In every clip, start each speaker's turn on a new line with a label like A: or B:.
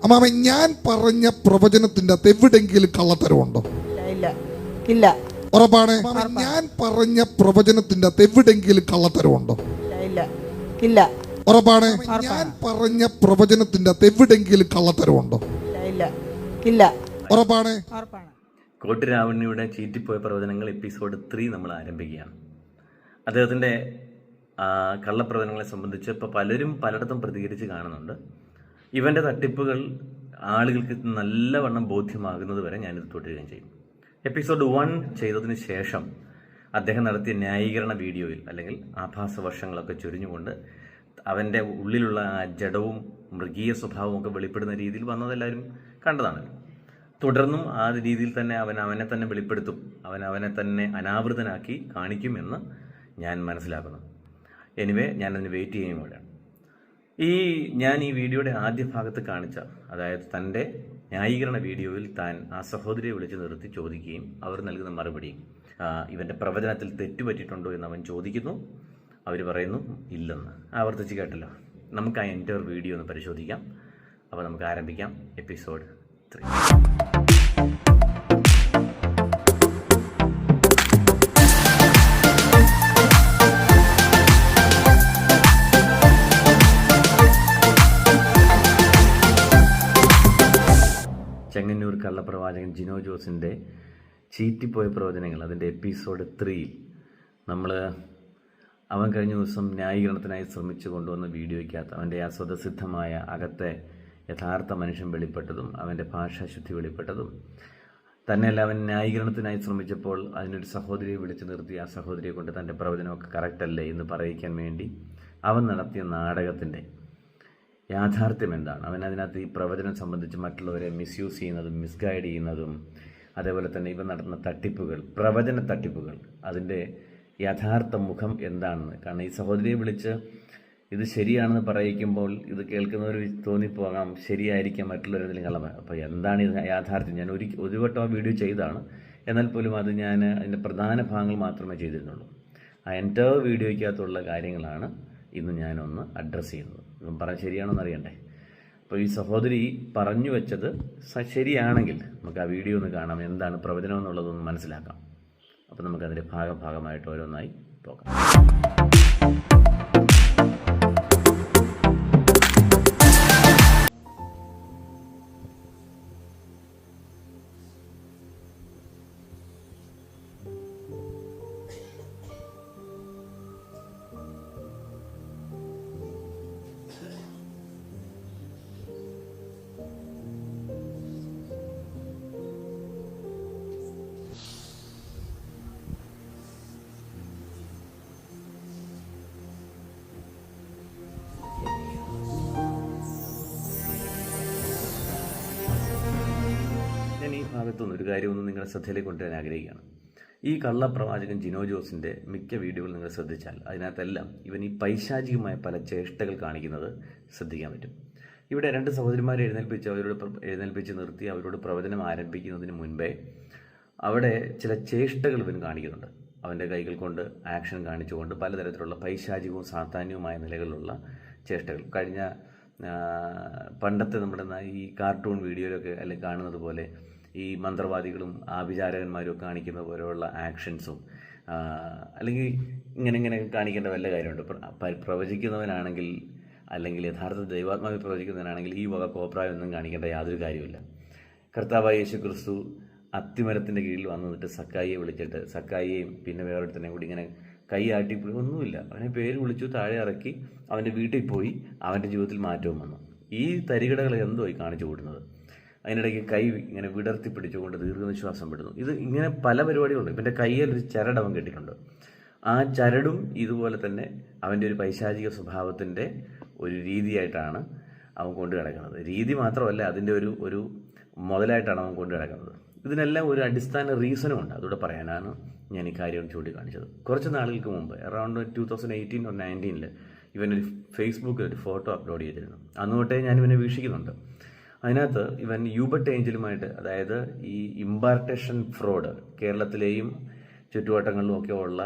A: അമ്മാമ, ഞാൻ പറഞ്ഞ പ്രവചനത്തിന്റെ അകത്ത് എവിടെങ്കിലും കള്ളത്തരമുണ്ടോ?
B: ഇല്ല ഇല്ല.
A: ഉറപ്പാണ്? ഞാൻ പറഞ്ഞ പ്രവചനത്തിന്റെ അകത്ത് എവിടെങ്കിലും കള്ളത്തരമുണ്ടോ?
B: ഇല്ല ഇല്ല.
A: ഉറപ്പാണ്? ഞാൻ പറഞ്ഞ പ്രവചനത്തിന്റെ അകത്ത് എവിടെങ്കിലും കള്ളത്തരമുണ്ടോ?
B: ഇല്ല ഇല്ല.
A: ഉറപ്പാണ്?
C: കോട്ടി രാവണിയുടെ ചീറ്റിപ്പോയ പ്രവചനങ്ങൾ എപ്പിസോഡ് 3 നമ്മൾ ആരംഭിക്കുകയാണ്. അദ്ദേഹത്തിൻ്റെ കള്ളപ്രവചനങ്ങളെ സംബന്ധിച്ച് ഇപ്പോൾ പലരും പലയിടത്തും പ്രതികരിച്ച് കാണുന്നുണ്ട്. ഇവൻ്റെ തട്ടിപ്പുകൾ ആളുകൾക്ക് നല്ലവണ്ണം ബോധ്യമാകുന്നത് വരെ ഞാനിത് തുടരുകയും ചെയ്യും. എപ്പിസോഡ് 1 ചെയ്തതിന് ശേഷം അദ്ദേഹം നടത്തിയ ന്യായീകരണ വീഡിയോയിൽ അല്ലെങ്കിൽ ആഭാസവർഷങ്ങളൊക്കെ ചൊരിഞ്ഞുകൊണ്ട് അവൻ്റെ ഉള്ളിലുള്ള ആ ജഡവും മൃഗീയ സ്വഭാവവും ഒക്കെ വെളിപ്പെടുന്ന രീതിയിൽ വന്നതെല്ലാവരും കണ്ടതാണ്. തുടർന്നും ആ രീതിയിൽ തന്നെ അവനെ തന്നെ വെളിപ്പെടുത്തും, അവനെ തന്നെ അനാവൃതനാക്കി കാണിക്കുമെന്ന് ഞാൻ മനസ്സിലാക്കുന്നു. എനിവേ, ഞാനതിന് വെയിറ്റ് ചെയ്യുകയാണ്. ഞാൻ ഈ വീഡിയോയുടെ ആദ്യ ഭാഗത്ത് കാണിച്ച, അതായത് തൻ്റെ ന്യായീകരണ വീഡിയോയിൽ താൻ ആ സഹോദരിയെ വിളിച്ച് നിർത്തി ചോദിക്കുകയും അവർ നൽകുന്ന മറുപടിയും, ഇവൻ്റെ പ്രവചനത്തിൽ തെറ്റുപറ്റിയിട്ടുണ്ടോ എന്ന് അവൻ ചോദിക്കുന്നു. അവർ പറയുന്നു ഇല്ലെന്ന്. ആവർത്തിച്ച് കേട്ടല്ലോ. നമുക്ക് ആ എൻ്റെ വീഡിയോ ഒന്ന് പരിശോധിക്കാം. അപ്പോൾ നമുക്ക് ആരംഭിക്കാം എപ്പിസോഡ് 3. ചെങ്ങന്നൂർ കള്ളപ്രവാചകൻ ജിനോ ജോസിൻ്റെ ചീറ്റിപ്പോയ പ്രവചനങ്ങൾ, അതിൻ്റെ എപ്പിസോഡ് 3 അവൻ കഴിഞ്ഞ ദിവസം ന്യായീകരണത്തിനായി ശ്രമിച്ചു കൊണ്ടുവന്ന വീഡിയോയ്ക്കകത്ത് അവൻ്റെ ആ സ്വതസിദ്ധമായ അകത്തെ യഥാർത്ഥ മനുഷ്യൻ വെളിപ്പെട്ടതും അവൻ്റെ ഭാഷാശുദ്ധി വെളിപ്പെട്ടതും തന്നെയല്ല, അവൻ ന്യായീകരണത്തിനായി ശ്രമിച്ചപ്പോൾ അതിനൊരു സഹോദരിയെ വിളിച്ചു നിർത്തി ആ സഹോദരിയെ കൊണ്ട് തൻ്റെ പ്രവചനമൊക്കെ കറക്റ്റല്ലേ എന്ന് പറയിക്കാൻ വേണ്ടി അവൻ നടത്തിയ നാടകത്തിൻ്റെ യാഥാർത്ഥ്യം എന്താണ്, അവൻ അതിനകത്ത് ഈ പ്രവചനം സംബന്ധിച്ച് മറ്റുള്ളവരെ മിസ്യൂസ് ചെയ്യുന്നതും മിസ്ഗൈഡ് ചെയ്യുന്നതും, അതേപോലെ തന്നെ ഇവ നടത്തുന്ന തട്ടിപ്പുകൾ, പ്രവചന തട്ടിപ്പുകൾ, അതിൻ്റെ യഥാർത്ഥ മുഖം എന്താണെന്ന്. കാരണം ഈ സഹോദരിയെ വിളിച്ച് ഇത് ശരിയാണെന്ന് പറയിക്കുമ്പോൾ ഇത് കേൾക്കുന്നവർ തോന്നിപ്പോകാം ശരിയായിരിക്കാം മറ്റുള്ളവരെന്തെങ്കിലും കള്ളം. അപ്പോൾ എന്താണ് ഇത് യാഥാർത്ഥ്യം? ഞാൻ ഒരു വട്ടം ആ വീഡിയോ ചെയ്താണ്, എന്നാൽ പോലും അത് ഞാൻ അതിൻ്റെ പ്രധാന ഭാഗങ്ങൾ മാത്രമേ ചെയ്തിരുന്നുള്ളൂ. ആ എൻ്റെ വീഡിയോയ്ക്കകത്തുള്ള കാര്യങ്ങളാണ് ഇന്ന് ഞാനൊന്ന് അഡ്രസ്സ് ചെയ്യുന്നത്. ഇപ്പം പറഞ്ഞ ശരിയാണോ എന്നറിയണ്ടേ. അപ്പോൾ ഈ സഹോദരി പറഞ്ഞു വെച്ചത് ശരിയാണെങ്കിൽ നമുക്ക് ആ വീഡിയോ ഒന്ന് കാണാം, എന്താണ് പ്രവചനം എന്നുള്ളതൊന്ന് മനസ്സിലാക്കാം. അപ്പോൾ നമുക്കതിൻ്റെ ഭാഗമായിട്ട് ഓരോന്നായി പോകാം. ഞാൻ ഈ ഭാഗത്തുനിന്ന് ഒരു കാര്യമൊന്നും നിങ്ങളുടെ ശ്രദ്ധയിലേക്ക് കൊണ്ടുവരാൻ ആഗ്രഹിക്കുകയാണ്. ഈ കള്ളപ്രവാചകൻ ജിനോ ജോസിൻ്റെ മിക്ക വീഡിയോകൾ നിങ്ങൾ ശ്രദ്ധിച്ചാൽ അതിനകത്തെല്ലാം ഇവൻ ഈ പൈശാചികമായ പല ചേഷ്ടകൾ കാണിക്കുന്നത് ശ്രദ്ധിക്കാൻ പറ്റും. ഇവിടെ 2 സഹോദരിമാരെ എഴുന്നേൽപ്പിച്ച് നിർത്തി അവരോട് പ്രവചനം ആരംഭിക്കുന്നതിന് മുൻപേ അവിടെ ചില ചേഷ്ടകൾ ഇവൻ കാണിക്കുന്നുണ്ട്. അവൻ്റെ കൈകൾ കൊണ്ട് ആക്ഷൻ കാണിച്ചുകൊണ്ട് പലതരത്തിലുള്ള പൈശാചികവും സാത്താന്യവുമായ നിലകളിലുള്ള ചേഷ്ടകൾ. പണ്ടത്തെ നമ്മുടെ ഈ കാർട്ടൂൺ വീഡിയോയിലൊക്കെ അല്ലെങ്കിൽ കാണുന്നത് പോലെ ഈ മന്ത്രവാദികളും ആഭിചാരകന്മാരും കാണിക്കുന്ന പോലെയുള്ള ആക്ഷൻസും, അല്ലെങ്കിൽ ഇങ്ങനെ കാണിക്കേണ്ട വല്ല കാര്യമുണ്ട്? പ്രവചിക്കുന്നവനാണെങ്കിൽ അല്ലെങ്കിൽ യഥാർത്ഥ ദൈവാത്മാവിൽ പ്രവചിക്കുന്നവനാണെങ്കിൽ ഈ വക കോപ്രായൊന്നും കാണിക്കേണ്ട യാതൊരു കാര്യമില്ല. കർത്താവായ യേശു ക്രിസ്തു അത്തിമരത്തിൻ്റെ കീഴിൽ വന്നിട്ട് സക്കായിയെ വിളിച്ചിട്ട് സക്കായിയെയും പിന്നെ വേറൊരുത്തനെയും കൂടി ഇങ്ങനെ കൈ ആട്ടിപ്പോയി ഒന്നുമില്ല. അവനെ പേര് വിളിച്ചു, താഴെ ഇറക്കി, അവൻ്റെ വീട്ടിൽ പോയി, അവൻ്റെ ജീവിതത്തിൽ മാറ്റവും വന്നു. ഈ തരികിടകൾ എന്തോയി കാണിച്ചു കൂടുന്നത്? അതിനിടയ്ക്ക് കൈ ഇങ്ങനെ വിടർത്തി പിടിച്ചുകൊണ്ട് ദീർഘനിശ്വാസം വിടുന്നു. ഇത് ഇങ്ങനെ പല പരിപാടികളുണ്ട്. ഇവൻ്റെ കയ്യിൽ ഒരു ചരട് അവൻ കെട്ടിയിട്ടുണ്ട്. ആ ചരടും ഇതുപോലെ തന്നെ അവൻ്റെ ഒരു പൈശാചിക സ്വഭാവത്തിൻ്റെ ഒരു രീതിയായിട്ടാണ് അവൻ കൊണ്ടു കിടക്കുന്നത്. രീതി മാത്രമല്ല, അതിൻ്റെ ഒരു മുതലായിട്ടാണ് അവൻ കൊണ്ടു കിടക്കുന്നത്. ഇതിനെല്ലാം ഒരു അടിസ്ഥാന റീസണും ഉണ്ട്. അതുകൂടെ പറയാനാണ് ഞാൻ ഈ കാര്യം ചൂണ്ടിക്കാണിച്ചത്. കുറച്ച് നാളുകൾക്ക് മുമ്പ് അറൗണ്ട് 2018 or 2019 ഇവനൊരു ഫേസ്ബുക്കിൽ ഒരു ഫോട്ടോ അപ്ലോഡ് ചെയ്തിരുന്നു. അന്ന് തൊട്ടേ ഞാൻ ഇവനെ വീക്ഷിക്കുന്നുണ്ട്. അതിനകത്ത് ഇവൻ യൂബർട്ട് ഏഞ്ചലുമായിട്ട്, അതായത് ഈ ഇമ്പാർട്ടേഷൻ ഫ്രോഡ് കേരളത്തിലെയും ചുറ്റുവട്ടങ്ങളിലും ഒക്കെ ഉള്ള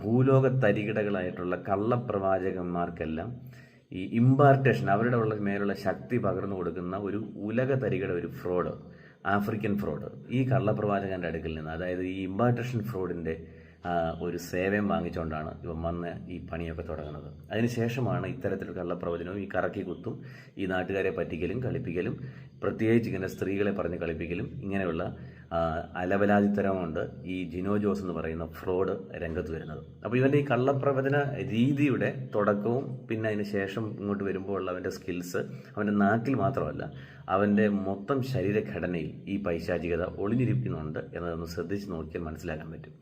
C: ഭൂലോക തരികിടകളായിട്ടുള്ള കള്ളപ്രവാചകന്മാർക്കെല്ലാം ഈ ഇമ്പാർട്ടേഷൻ അവരുടെ മേലുള്ള ശക്തി പകർന്നു കൊടുക്കുന്ന ഒരു ഉലക തരികയുടെ ഒരു ഫ്രോഡ്, ആഫ്രിക്കൻ ഫ്രോഡ് ഈ കള്ളപ്രവാചകൻ്റെ അടുക്കിൽ നിന്ന്, അതായത് ഈ ഇമ്പാർട്ടേഷൻ ഫ്രോഡിൻ്റെ ഒരു സേവനം വാങ്ങിച്ചുകൊണ്ടാണ് ഇവൻ വന്ന് ഈ പണിയൊക്കെ തുടങ്ങുന്നത്. അതിനുശേഷമാണ് ഇത്തരത്തിലുള്ള കള്ളപ്രവചനവും ഈ കറക്കി കുത്തും ഈ നാട്ടുകാരെ പറ്റിക്കലും കളിപ്പിക്കലും, പ്രത്യേകിച്ച് ഇങ്ങനെ സ്ത്രീകളെ പറഞ്ഞ് കളിപ്പിക്കലും, ഇങ്ങനെയുള്ള അലവലാതിത്തരം കൊണ്ട് ഈ ജിനോ ജോസ് എന്ന് പറയുന്ന ഫ്രോഡ് രംഗത്ത് വരുന്നത്. അപ്പോൾ ഇവൻ്റെ ഈ കള്ളപ്രവചന രീതിയുടെ തുടക്കവും പിന്നെ അതിന് ശേഷം ഇങ്ങോട്ട് വരുമ്പോൾ ഉള്ള അവൻ്റെ സ്കിൽസ് അവൻ്റെ നാക്കിൽ മാത്രമല്ല അവൻ്റെ മൊത്തം ശരീരഘടനയിൽ ഈ പൈശാചികത ഒളിഞ്ഞിരിക്കുന്നുണ്ട് എന്നതൊന്ന് ശ്രദ്ധിച്ച് നോക്കിയാൽ മനസ്സിലാക്കാൻ പറ്റും.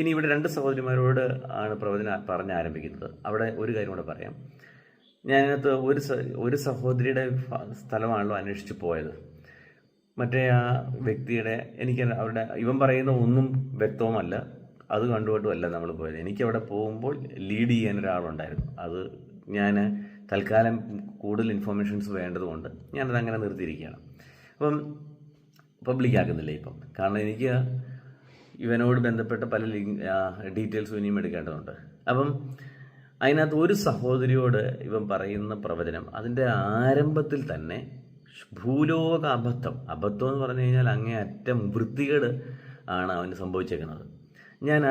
C: ഇനി ഇവിടെ 2 സഹോദരിമാരോട് ആണ് പ്രവചനം പറഞ്ഞ് ആരംഭിക്കുന്നത്. അവിടെ ഒരു കാര്യം കൂടെ പറയാം. ഞാനതിനകത്ത് ഒരു സഹോദരിയുടെ സ്ഥലമാണല്ലോ അന്വേഷിച്ച് പോയത്. മറ്റേ ആ വ്യക്തിയുടെ എനിക്ക് അവരുടെ ഇവൻ പറയുന്ന ഒന്നും വ്യക്തവുമല്ല, അത് കണ്ടുകൊണ്ടുമല്ല നമ്മൾ പോയത്. എനിക്കവിടെ പോകുമ്പോൾ ലീഡ് ചെയ്യാൻ ഒരാളുണ്ടായിരുന്നു. അത് ഞാൻ തൽക്കാലം കൂടുതൽ ഇൻഫോർമേഷൻസ് വേണ്ടതുകൊണ്ട് ഞാനത് അങ്ങനെ നിർത്തിയിരിക്കുകയാണ്. അപ്പം പബ്ലിക് ആക്കുന്നില്ല ഇപ്പം, കാരണം എനിക്ക് ഇവനോട് ബന്ധപ്പെട്ട പല ഡീറ്റെയിൽസും ഇനിയും എടുക്കേണ്ടതുണ്ട്. അപ്പം അതിനകത്ത് ഒരു സഹോദരിയോട് ഇവൻ പറയുന്ന പ്രവചനം അതിൻ്റെ ആരംഭത്തിൽ തന്നെ ഭൂലോക അബദ്ധം എന്ന് പറഞ്ഞു കഴിഞ്ഞാൽ അങ്ങേയറ്റം വൃത്തികേട് ആണ് അവന് സംഭവിച്ചേക്കുന്നത്. ഞാൻ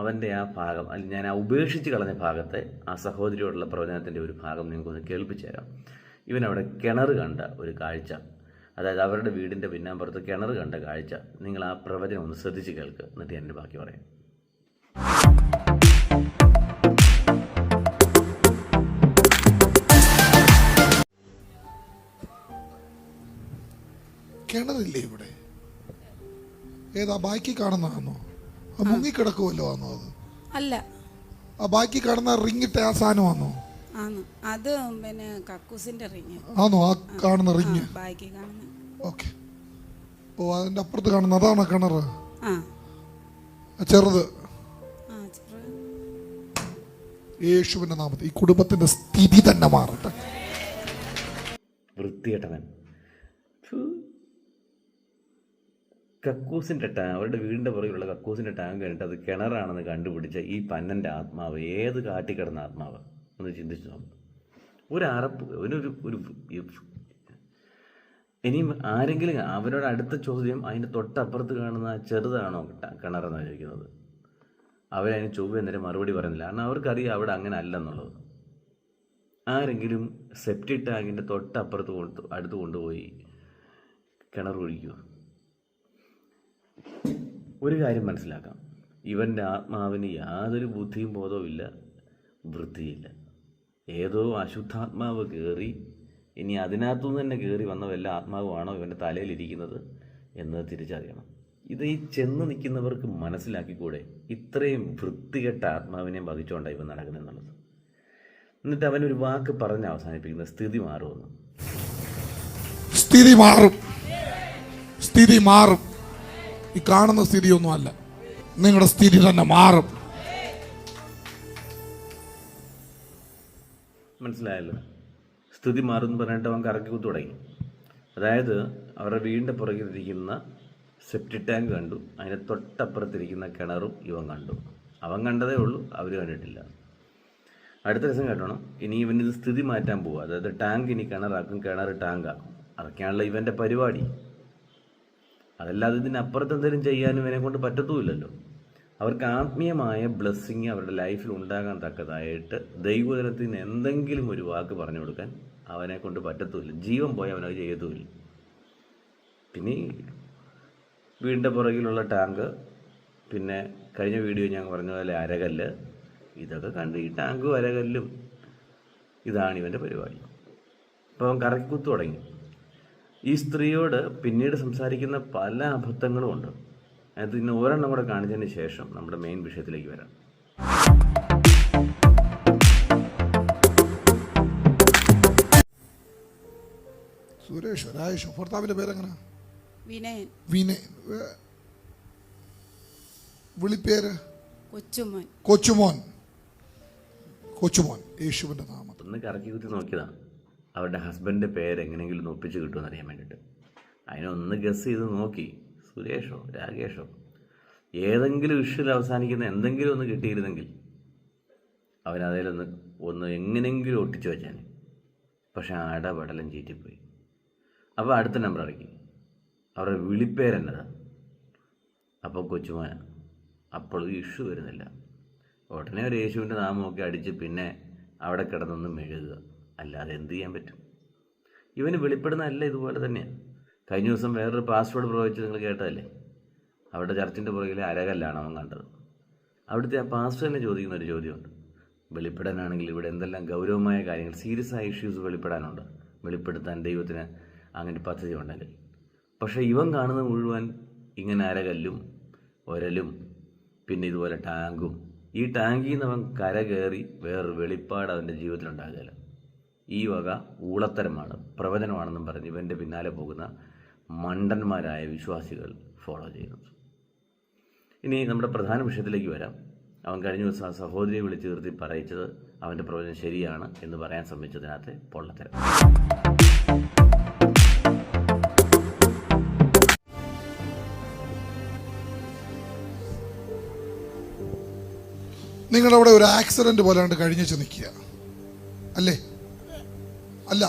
C: അവൻ്റെ ആ ഭാഗം, അല്ലെങ്കിൽ ഞാൻ ഉപേക്ഷിച്ച് കളഞ്ഞ ഭാഗത്തെ ആ സഹോദരിയോടുള്ള പ്രവചനത്തിൻ്റെ ഒരു ഭാഗം നിങ്ങൾക്കൊന്ന് കേൾപ്പിച്ചു തരാം. ഇവനവിടെ കിണർ കണ്ട ഒരു കാഴ്ച, അതായത് അവരുടെ വീടിൻ്റെ പിന്നാമ്പുറത്ത് കിണർ കണ്ട കാഴ്ച, നിങ്ങൾ ആ പ്രവചനം ഒന്ന് ശ്രദ്ധിച്ച് കേൾക്കുക, എന്നിട്ട് ഞാൻ ബാക്കി പറയാം.
A: കിണറില്ലേ ഇവിടെ? ഏതാ ബാക്കി കാണുന്നതാണോ? മുങ്ങിക്കിടക്കുമല്ലോ ആണോ? അത്
D: അല്ല.
A: ആ ബാക്കി കാണുന്ന റിങ്ങിട്ട് ആ സാധനമാണോ?
D: അത് പിന്നെ കക്കൂസിന്റെ റിങ്
A: ആണോ? ആ കാണുന്ന റിങ്
D: ബാക്കി കാണുന്ന.
A: ഓക്കെ. ഓ, അതിന്റെ അപ്പുറത്ത് കാണുന്ന അതാണോ കിണറ്? ചെറുത്. യേശുവിന്റെ നാമത്തിൽ ഈ കുടുംബത്തിന്റെ സ്ഥിതി തന്നെ മാറട്ടെ.
C: വൃത്തികെട്ടവൻ. കക്കൂസിൻ്റെ അവരുടെ വീടിൻ്റെ പുറകിലുള്ള കക്കൂസിൻ്റെ ടാങ്ക് കഴിഞ്ഞിട്ട് അത് കിണറാണെന്ന് കണ്ടുപിടിച്ച ഈ പന്നൻ്റെ ആത്മാവ് ഏത് കാട്ടിക്കിടന്ന ആത്മാവ് ഒന്ന് ചിന്തിച്ചു നോക്കും. ഇനിയും ആരെങ്കിലും അവരോട് അടുത്ത ചോദ്യം അതിൻ്റെ തൊട്ടപ്പുറത്ത് കാണുന്ന ചെറുതാണോ കിണറെന്നാണ് ചോദിക്കുന്നത്. അവരതിന് ചൊവ്വ നേരം മറുപടി പറയുന്നില്ല, കാരണം അവർക്കറിയാം അവിടെ അങ്ങനെ അല്ലെന്നുള്ളത്. ആരെങ്കിലും സെപ്റ്റിക് ടാങ്കിൻ്റെ തൊട്ടപ്പുറത്ത് അടുത്ത് കൊണ്ടുപോയി കിണർ ഒഴിക്കുക. ഒരു കാര്യം മനസ്സിലാക്കാം, ഇവൻ്റെ ആത്മാവിന് യാതൊരു ബുദ്ധിയും ബോധവും ഇല്ല, വൃത്തിയില്ല. ഏതോ അശുദ്ധാത്മാവ് കയറി, ഇനി അതിനകത്തുനിന്ന് തന്നെ കയറി വന്ന വല്ല ആത്മാവുമാണോ ഇവൻ്റെ തലയിലിരിക്കുന്നത് എന്ന് തിരിച്ചറിയണം. ഇത് ഈ ചെന്ന് നിൽക്കുന്നവർക്ക് മനസ്സിലാക്കിക്കൂടെ ഇത്രയും വൃത്തികെട്ട ആത്മാവിനെയും ബാധിച്ചുകൊണ്ടാണ് ഇവൻ നടക്കുന്നതെന്നുള്ളത്. എന്നിട്ട് അവനൊരു വാക്ക് പറഞ്ഞ് അവസാനിപ്പിക്കുന്നത് സ്ഥിതി മാറുമെന്ന്.
A: സ്ഥിതി മാറും, സ്ഥിതി മാറും. ഈ കാണുന്ന സ്ഥിതിയൊന്നും അല്ല, നിങ്ങളുടെ സ്ഥിതി തന്നെ മാറും.
C: മനസ്സിലായല്ലോ? സ്ഥിതി മാറുമെന്ന് പറഞ്ഞിട്ട് അവൻ കറക്കി കുത്തു തുടങ്ങി. അതായത് അവരുടെ വീടിൻ്റെ പുറകിലിരിക്കുന്ന സെപ്റ്റിക് ടാങ്ക് കണ്ടു, അതിൻ്റെ തൊട്ടപ്പുറത്തിരിക്കുന്ന കിണറും ഇവൻ കണ്ടു. അവൻ കണ്ടതേ ഉള്ളൂ, അവർ കണ്ടിട്ടില്ല. അടുത്ത ദിവസം കേട്ടോണം, ഇനി ഇവനിത് സ്ഥിതി മാറ്റാൻ പോവുക. അതായത് ടാങ്ക് ഇനി കിണറാക്കും, കിണർ ടാങ്കാക്കും. അതൊക്കെയാണല്ലോ ഇവൻ്റെ പരിപാടി. അതല്ലാതെ ഇതിനപ്പുറത്ത് എന്തെങ്കിലും ചെയ്യാനും ഇവനെ കൊണ്ട് പറ്റത്തുമില്ലല്ലോ. അവർക്ക് ആത്മീയമായ ബ്ലെസ്സിങ് അവരുടെ ലൈഫിൽ ഉണ്ടാകാൻ തക്കതായിട്ട് ദൈവജനത്തിന് എന്തെങ്കിലും ഒരു വാക്ക് പറഞ്ഞു കൊടുക്കാൻ അവനെ കൊണ്ട് പറ്റത്തുമില്ല. ജീവൻ പോയി അവനത് ചെയ്യത്തുമില്ല. പിന്നെ വീടിൻ്റെ പുറകിലുള്ള ടാങ്ക്, പിന്നെ കഴിഞ്ഞ വീഡിയോ ഞാൻ പറഞ്ഞ പോലെ അരകല്ല്, ഇതൊക്കെ കണ്ട് ഈ ടാങ്കും അരകല്ലും ഇതാണ് ഇവൻ്റെ പരിപാടി. അപ്പോൾ അവൻ കറക്കി കുത്തു തുടങ്ങി. ഈ സ്ത്രീയോട് പിന്നീട് സംസാരിക്കുന്ന പല അബദ്ധങ്ങളും ഉണ്ട്. അത് ഇന്ന് ഒരെണ്ണം കൂടെ കാണിച്ചതിന് ശേഷം നമ്മുടെ മെയിൻ വിഷയത്തിലേക്ക് വരാം.
A: സുരേഷ്, രാജേഷ്, ഭർത്താവിന്റെ പേരെങ്ങനെ?
D: വിനയൻ.
A: വിനയൻ. വിളിപ്പേര്?
D: കൊച്ചുമോൻ.
A: കൊച്ചുമോൻ. കൊച്ചുമോൻ. യേശുവിന്റെ നാമത്തിൽ
C: ഒന്ന് കറക്കി കുത്തി നോക്കിയതാണ് അവരുടെ ഹസ്ബൻഡിൻ്റെ പേര് എങ്ങനെയെങ്കിലും ഒപ്പിച്ച് കിട്ടുമെന്ന് അറിയാൻ വേണ്ടിയിട്ട്. അതിനൊന്ന് ഗസ് ചെയ്ത് നോക്കി. സുരേഷോ രാകേഷോ ഏതെങ്കിലും ഇഷ്യൂൽ അവസാനിക്കുന്ന എന്തെങ്കിലും ഒന്ന് കിട്ടിയിരുന്നെങ്കിൽ അവനതിലൊന്ന് ഒന്ന് എങ്ങനെയെങ്കിലും ഒട്ടിച്ചു വെച്ചാൽ. പക്ഷെ അടപടലം ചീറ്റിപ്പോയി. അപ്പോൾ അടുത്ത നമ്പർ ഇറക്കി, അവരുടെ വിളിപ്പേരെന്നതാ. അപ്പോൾ കൊച്ചുമോന. അപ്പോൾ ഇഷ്യൂ വരുന്നില്ല. ഉടനെ ഒരു യേശുവിൻ്റെ നാമമൊക്കെ അടിച്ച് പിന്നെ അവിടെ കിടന്നൊന്ന് മെഴുകുക. അല്ലാതെ എന്ത് ചെയ്യാൻ പറ്റും? ഇവന് വെളിപ്പെടുന്നതല്ല ഇതുപോലെ തന്നെയാണ്. കഴിഞ്ഞ ദിവസം വേറൊരു പാസ്വേഡ് പ്രയോഗിച്ച് നിങ്ങൾ കേട്ടതല്ലേ? അവിടെ ചർച്ചിൻ്റെ പുറകിലെ അരകല്ലാണ് അവൻ കണ്ടത്. അവിടുത്തെ ആ പാസ്റ്ററിനെ ചോദിക്കുന്ന ഒരു ചോദ്യമുണ്ട്. വെളിപ്പെടാനാണെങ്കിൽ ഇവിടെ എന്തെല്ലാം ഗൗരവമായ കാര്യങ്ങൾ, സീരിയസ് ആയ ഇഷ്യൂസ് വെളിപ്പെടാനുണ്ട്. വെളിപ്പെടുത്താൻ ദൈവത്തിന് അങ്ങനെ പദ്ധതി ഉണ്ടെങ്കിൽ. പക്ഷേ ഇവൻ കാണുന്നത് മുഴുവൻ ഇങ്ങനെ അരകല്ലും ഒരലും പിന്നെ ഇതുപോലെ ടാങ്കും. ഈ ടാങ്കിൽ നിന്ന് അവൻ കര കയറി വേറൊരു വെളിപ്പാട് അവൻ്റെ ജീവിതത്തിലുണ്ടാകുകയില്ല. ഈ വക ഊളത്തരമാണ്, പ്രവചനമാണെന്നും പറഞ്ഞ് ഇവൻ്റെ പിന്നാലെ പോകുന്ന മണ്ടന്മാരായ വിശ്വാസികൾ ഫോളോ ചെയ്യുന്നത്. ഇനി നമ്മുടെ പ്രധാന വിഷയത്തിലേക്ക് വരാം. അവൻ കഴിഞ്ഞ ദിവസം ആ സഹോദരിയെ വിളിച്ചു നിർത്തി പറയിച്ചത് അവൻ്റെ പ്രവചനം ശരിയാണ് എന്ന് പറയാൻ ശ്രമിച്ചതിനകത്ത് പൊള്ളത്തരം.
A: നിങ്ങളുടെ അവിടെ ഒരു ആക്സിഡന്റ് പോലെ കഴിഞ്ഞു നിൽക്കുക അല്ലേ? അല്ല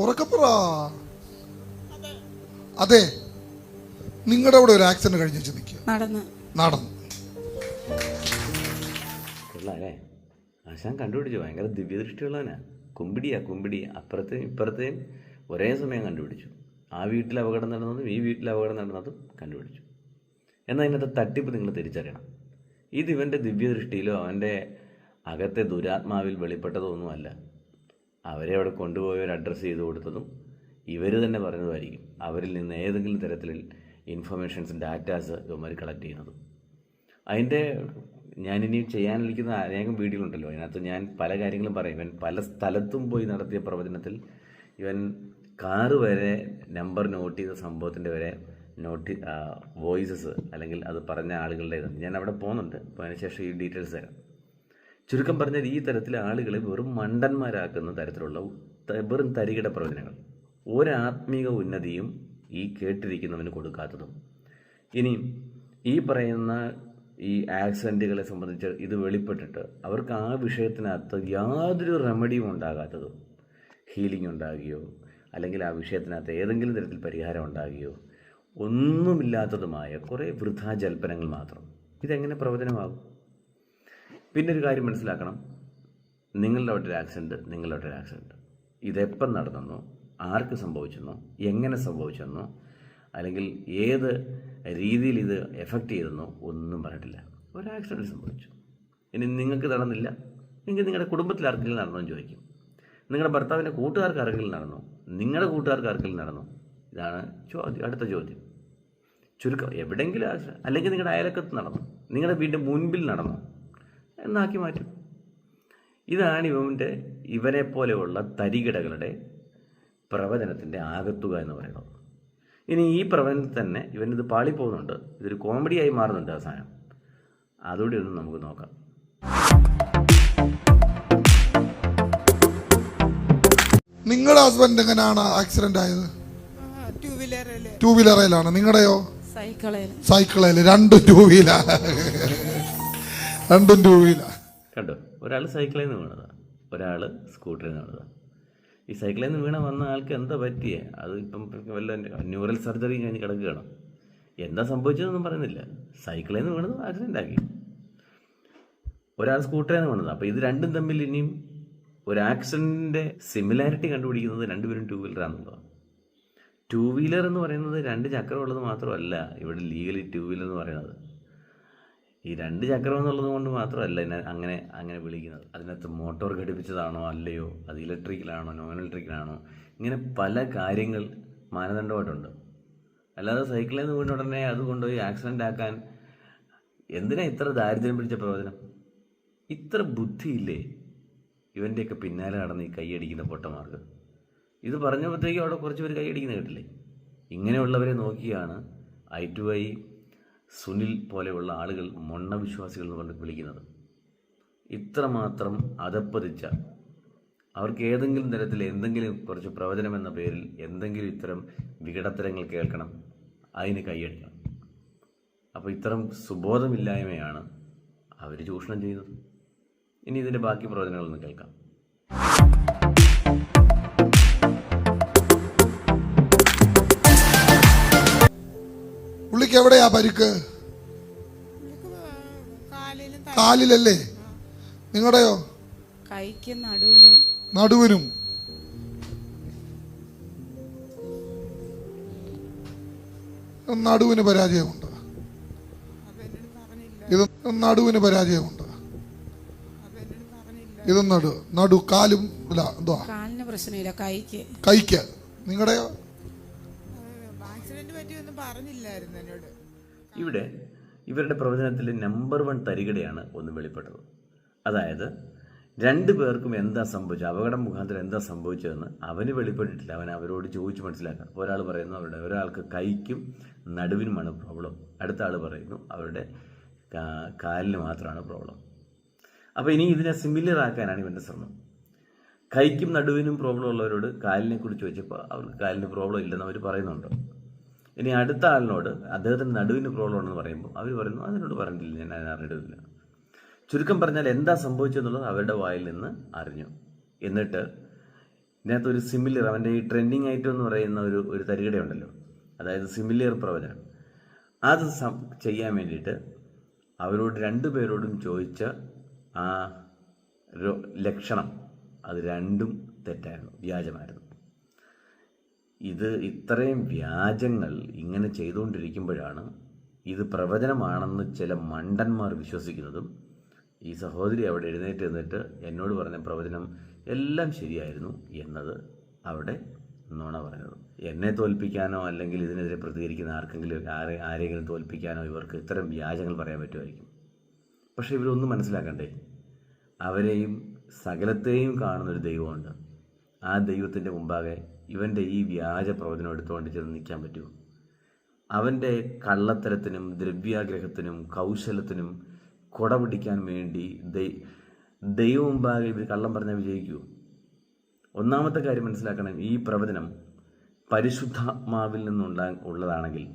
A: ഉറക്കപ്പുറ. അതെ, നിങ്ങളുടെ അവിടെ ഒരു ആക്സിഡന്റ് കഴിഞ്ഞു നിൽക്കുക. നടന്നു
C: കൊള്ളാല്ലേ? ആശാൻ കണ്ടുപിടിച്ചു. ഭയങ്കര ദിവ്യദൃഷ്ടിയുള്ളവനാ. കുമ്പിടി അപ്പുറത്തെയും ഇപ്പുറത്തെയും ഒരേ സമയം കണ്ടുപിടിച്ചു. ആ വീട്ടിൽ അപകടം നടന്നതും ഈ വീട്ടിൽ അപകടം നടന്നതും കണ്ടുപിടിച്ചു. എന്നാൽ ഇതിനകത്ത് തട്ടിപ്പ് നിങ്ങൾ തിരിച്ചറിയണം. ഇത് ഇവൻ്റെ ദിവ്യദൃഷ്ടിയിലോ അവൻ്റെ അകത്തെ ദുരാത്മാവിൽ വെളിപ്പെട്ടതോ ഒന്നുമല്ല. അവരെ അവിടെ കൊണ്ടുപോയി ഒരു അഡ്രസ്സ് ചെയ്ത് കൊടുത്തതും ഇവർ തന്നെ പറഞ്ഞതുമായിരിക്കും. അവരിൽ നിന്ന് ഏതെങ്കിലും തരത്തിൽ ഇൻഫർമേഷൻസ്, ഡാറ്റാസ് ഇവന്മാർ കളക്ട് ചെയ്യുന്നതും. അതിൻ്റെ ഞാനിനി ചെയ്യാനിരിക്കുന്ന അനേകം വീഡിയോ ഉണ്ടല്ലോ, അതിനകത്ത് ഞാൻ പല കാര്യങ്ങളും പറയും. ഇവൻ പല സ്ഥലത്തും പോയി നടത്തിയ പ്രവചനത്തിൽ ഇവൻ കാറ് വരെ നമ്പർ നോട്ട് ചെയ്ത സംഭവത്തിൻ്റെ വരെ വോയിസസ് അല്ലെങ്കിൽ അത് പറഞ്ഞ ആളുകളുടെ ഞാൻ അവിടെ പോകുന്നുണ്ട്. അപ്പോൾ അതിനുശേഷം ഈ ഡീറ്റെയിൽസ് തരാം. ചുരുക്കം പറഞ്ഞാൽ ഈ തരത്തിലെ ആളുകളെ വെറും മണ്ടന്മാരാക്കുന്ന തരത്തിലുള്ള വെറും തരികിട പ്രവചനങ്ങൾ, ഒരാത്മീക ഉന്നതിയും ഈ കേട്ടിരിക്കുന്നവന് കൊടുക്കാത്തതും. ഇനി ഈ പറയുന്ന ഈ ആക്സിഡൻറ്റുകളെ സംബന്ധിച്ച് ഇത് വെളിപ്പെട്ടിട്ട് അവർക്ക് ആ വിഷയത്തിനകത്ത് യാതൊരു റെമഡിയും ഉണ്ടാകാത്തതും, ഹീലിംഗ് ഉണ്ടാകുകയോ അല്ലെങ്കിൽ ആ വിഷയത്തിനകത്ത് ഏതെങ്കിലും തരത്തിൽ പരിഹാരം ഉണ്ടാകുകയോ ഒന്നുമില്ലാത്തതുമായ കുറേ വൃഥാജൽപ്പനങ്ങൾ മാത്രം. ഇതെങ്ങനെ പ്രവചനമാകും? പിന്നെ ഒരു കാര്യം മനസ്സിലാക്കണം. നിങ്ങളുടെ ഒരു ആക്സിഡൻറ്റ് ഇതെപ്പം നടന്നെന്നോ, ആർക്ക് സംഭവിച്ചെന്നോ, എങ്ങനെ സംഭവിച്ചെന്നോ, അല്ലെങ്കിൽ ഏത് രീതിയിൽ ഇത് എഫക്റ്റ് ചെയ്തെന്നോ ഒന്നും പറഞ്ഞിട്ടില്ല. ഒരു ആക്സിഡൻറ്റ് സംഭവിച്ചു. ഇനി നിങ്ങൾക്ക് നടന്നില്ല എങ്കിൽ നിങ്ങളുടെ കുടുംബത്തിൽ ആർക്കെങ്കിലും നടന്നോ ചോദിക്കും. നിങ്ങളുടെ ഭർത്താവിൻ്റെ കൂട്ടുകാർക്ക് ആർക്കെങ്കിലും നടന്നോ, നിങ്ങളുടെ കൂട്ടുകാർക്ക് ആർക്കെങ്കിലും നടന്നോ? ഇതാണ് അടുത്ത ചോദ്യം. ചുരുക്കം എവിടെയെങ്കിലും അല്ലെങ്കിൽ നിങ്ങളുടെ അയലക്കത്ത് നടന്നു, നിങ്ങളുടെ വീടിൻ്റെ മുൻപിൽ നടന്നു എന്നാക്കി മാറ്റും. ഇതാണ് ഇവനെ പോലെയുള്ള തരികിടകളുടെ പ്രവചനത്തിൻ്റെ ആകത്തുക എന്ന് പറയുന്നത്. ഇനി ഈ പ്രവചനത്തിൽ തന്നെ ഇവനിത് പാളിപ്പോകുന്നുണ്ട്. ഇതൊരു കോമഡിയായി മാറുന്നുണ്ട് അവസാനം. അതുകൂടി ഒന്ന് നമുക്ക് നോക്കാം.
A: നിങ്ങളുടെ ഹസ്ബൻഡ് എങ്ങനെയാണ് ആക്സിഡന്റ് ആയത്? ടൂ വീലറിലാണ്. നിങ്ങളുടെയോ? സൈക്കിളിൽ. രണ്ടും ടൂ വീലർ.
C: കണ്ടോ, ഒരാൾ സൈക്കിളിൽ നിന്ന് വീണതാണ്, ഒരാൾ സ്കൂട്ടറിൽ നിന്ന് വീണതാണ്. ഈ സൈക്കിളിൽ നിന്ന് വീണ വന്ന ആൾക്ക് എന്താ പറ്റിയേ? അത് ഇപ്പം വല്ല ന്യൂറൽ സർജറി കഴിഞ്ഞ് കിടക്കുകയാണ്. എന്താ സംഭവിച്ചതെന്നൊന്നും പറയുന്നില്ല. സൈക്കിളിൽ നിന്ന് വീണത് ആക്സിഡൻ്റ് ആക്കി. ഒരാൾ സ്കൂട്ടറിൽ നിന്ന് വീണത്. അപ്പോൾ ഇത് രണ്ടും തമ്മിൽ ഇനിയും ഒരു ആക്സിഡൻറ്റിൻ്റെ സിമിലാരിറ്റി കണ്ടുപിടിക്കുന്നത് രണ്ടുപേരും ടൂ വീലറാണെന്നുള്ളതാണ്. ടൂ വീലർ എന്ന് പറയുന്നത് രണ്ട് ചക്രമുള്ളത് മാത്രമല്ല ഇവിടെ ലീഗലി ടൂ വീലർ എന്ന് പറയുന്നത്. ഈ രണ്ട് ചക്രം എന്നുള്ളത് കൊണ്ട് മാത്രമല്ല അങ്ങനെ വിളിക്കുന്നത്. അതിനകത്ത് മോട്ടോർ ഘടിപ്പിച്ചതാണോ അല്ലയോ, അത് ഇലക്ട്രിക്കലാണോ നോൺ ഇലക്ട്രിക്കലാണോ, ഇങ്ങനെ പല കാര്യങ്ങൾ മാനദണ്ഡമായിട്ടുണ്ട്. അല്ലാതെ സൈക്കിളിൽ നിന്ന് വീണ ഉടനെ അത് കൊണ്ടുപോയി ആക്സിഡൻ്റ് ആക്കാൻ എന്തിനാ ഇത്ര ദാരിദ്ര്യം പിടിച്ച പ്രവചനം? ഇത്ര ബുദ്ധിയില്ലേ ഇവൻ്റെയൊക്കെ പിന്നാലെ നടന്ന് ഈ കൈയടിക്കുന്ന പൊട്ടമാർക്ക്? ഇത് പറഞ്ഞപ്പോഴത്തേക്കും അവിടെ കുറച്ച് പേര് കൈയടിക്കുന്ന കേട്ടില്ലേ? ഇങ്ങനെയുള്ളവരെ നോക്കിയാണ് I2I സുനിൽ പോലെയുള്ള ആളുകൾ മൊണ്ണ വിശ്വാസികൾ എന്ന് പറഞ്ഞ് വിളിക്കുന്നത്. ഇത്രമാത്രം അധപ്പതിച്ച അവർക്ക് ഏതെങ്കിലും തരത്തിൽ എന്തെങ്കിലും കുറച്ച് പ്രവചനം എന്ന പേരിൽ എന്തെങ്കിലും ഇത്തരം വികടത്തരങ്ങൾ കേൾക്കണം, അതിന് കൈയടിക്കണം. അപ്പോൾ ഇത്തരം സുബോധമില്ലായ്മയാണ് അവർ ചൂഷണം ചെയ്യുന്നത്. ഇനി ഇതിൻ്റെ ബാക്കി പ്രവചനങ്ങളൊന്ന് കേൾക്കാം.
A: പുള്ളിക്ക് എവിടെയാ പരിക്ക്? കാലിലല്ലേ? നിങ്ങളുടെയോ?
D: കൈക്കും നടുവിനും.
A: നടുവിനും. നടുവിന് പരാജയമുണ്ട്. ഇത് നടുവിന് പരാജയമുണ്ട്. ഇത് നടു കാലും ഇല്ല. എന്തുവാ?
D: കാലിന് പ്രശ്നമില്ല,
A: കൈക്ക്. നിങ്ങളുടെയോ?
C: ഇവിടെ ഇവരുടെ പ്രവചനത്തിൽ നമ്പർ 1 തരികടയാണ് ഒന്ന് വെളിപ്പെട്ടത്. അതായത് 2 പേർക്കും എന്താ സംഭവിച്ചത്, അപകടം മുഖാന്തരം എന്താ സംഭവിച്ചതെന്ന് അവന് വെളിപ്പെട്ടിട്ടില്ല. അവൻ അവരോട് ചോദിച്ച് മനസ്സിലാക്കാം. ഒരാൾ പറയുന്നു ഒരാൾക്ക് കൈക്കും നടുവിനുമാണ് പ്രോബ്ലം, അടുത്ത ആൾ പറയുന്നു അവരുടെ കാലിന് മാത്രമാണ് പ്രോബ്ലം. അപ്പോൾ ഇനി ഇതിനെ സിമിലർ ആക്കാനാണ് ഇവൻ്റെ ശ്രമം. കൈക്കും നടുവിനും പ്രോബ്ലം ഉള്ളവരോട് കാലിനെ കുറിച്ച് ചോദിച്ചപ്പോൾ അവർക്ക് കാലിന് പ്രോബ്ലം ഇല്ലെന്ന് അവർ പറയുന്നുണ്ട്. ഇനി അടുത്ത ആളിനോട് അദ്ദേഹത്തിന് നടുവിന് പ്രോബ്ലം ഉണ്ടെന്ന് പറയുമ്പോൾ അവർ പറയുന്നു അതിനോട് പറഞ്ഞിട്ടില്ല, ഞാൻ അതിനറിയിട്ടില്ല. ചുരുക്കം പറഞ്ഞാൽ എന്താ സംഭവിച്ചെന്നുള്ളത് അവരുടെ വായിൽ നിന്ന് അറിഞ്ഞു. എന്നിട്ട് ഇതിനകത്തൊരു സിമിലർ, അവൻ്റെ ഈ ട്രെൻഡിങ് ഐറ്റം എന്ന് പറയുന്ന ഒരു തരികടയുണ്ടല്ലോ, അതായത് സിമിലർ പ്രവചനം, അത് ചെയ്യാൻ വേണ്ടിയിട്ട് അവരോട് 2 പേരോടും ചോദിച്ച ആ ലക്ഷണം അത് 2ഉം തെറ്റായിരുന്നു, വ്യാജമായിരുന്നു. ഇത് ഇത്രയും വ്യാജങ്ങൾ ഇങ്ങനെ ചെയ്തുകൊണ്ടിരിക്കുമ്പോഴാണ് ഇത് പ്രവചനമാണെന്ന് ചില മണ്ടന്മാർ വിശ്വസിക്കുന്നതും ഈ സഹോദരി അവിടെ എഴുന്നേറ്റ് നിന്നിട്ട് എന്നോട് പറഞ്ഞ പ്രവചനം എല്ലാം ശരിയായിരുന്നു എന്നത് അവിടെ നുണ പറഞ്ഞത്. എന്നെ തോൽപ്പിക്കാനോ അല്ലെങ്കിൽ ഇതിനെതിരെ പ്രതികരിക്കുന്ന ആരെങ്കിലും തോൽപ്പിക്കാനോ ഇവർക്ക് ഇത്തരം വ്യാജങ്ങൾ പറയാൻ പറ്റുമായിരിക്കും. പക്ഷേ ഇവരൊന്നും മനസ്സിലാക്കണ്ടേ, അവരെയും സകലത്തെയും കാണുന്നൊരു ദൈവമുണ്ട്. ആ ദൈവത്തിൻ്റെ മുമ്പാകെ ഇവൻ്റെ ഈ വ്യാജ പ്രവചനം എടുത്തുകൊണ്ട് ചെന്ന് നിൽക്കാൻ പറ്റുമോ? അവൻ്റെ കള്ളത്തരത്തിനും ദ്രവ്യാഗ്രഹത്തിനും കൗശലത്തിനും കൊട പിടിക്കാൻ വേണ്ടി ദൈവം മുമ്പാകെ ഇവർ കള്ളം പറഞ്ഞാൽ വിജയിക്കുമോ? ഒന്നാമത്തെ കാര്യം മനസ്സിലാക്കണം, ഈ പ്രവചനം പരിശുദ്ധാത്മാവിൽ ഉള്ളതാണെങ്കിൽ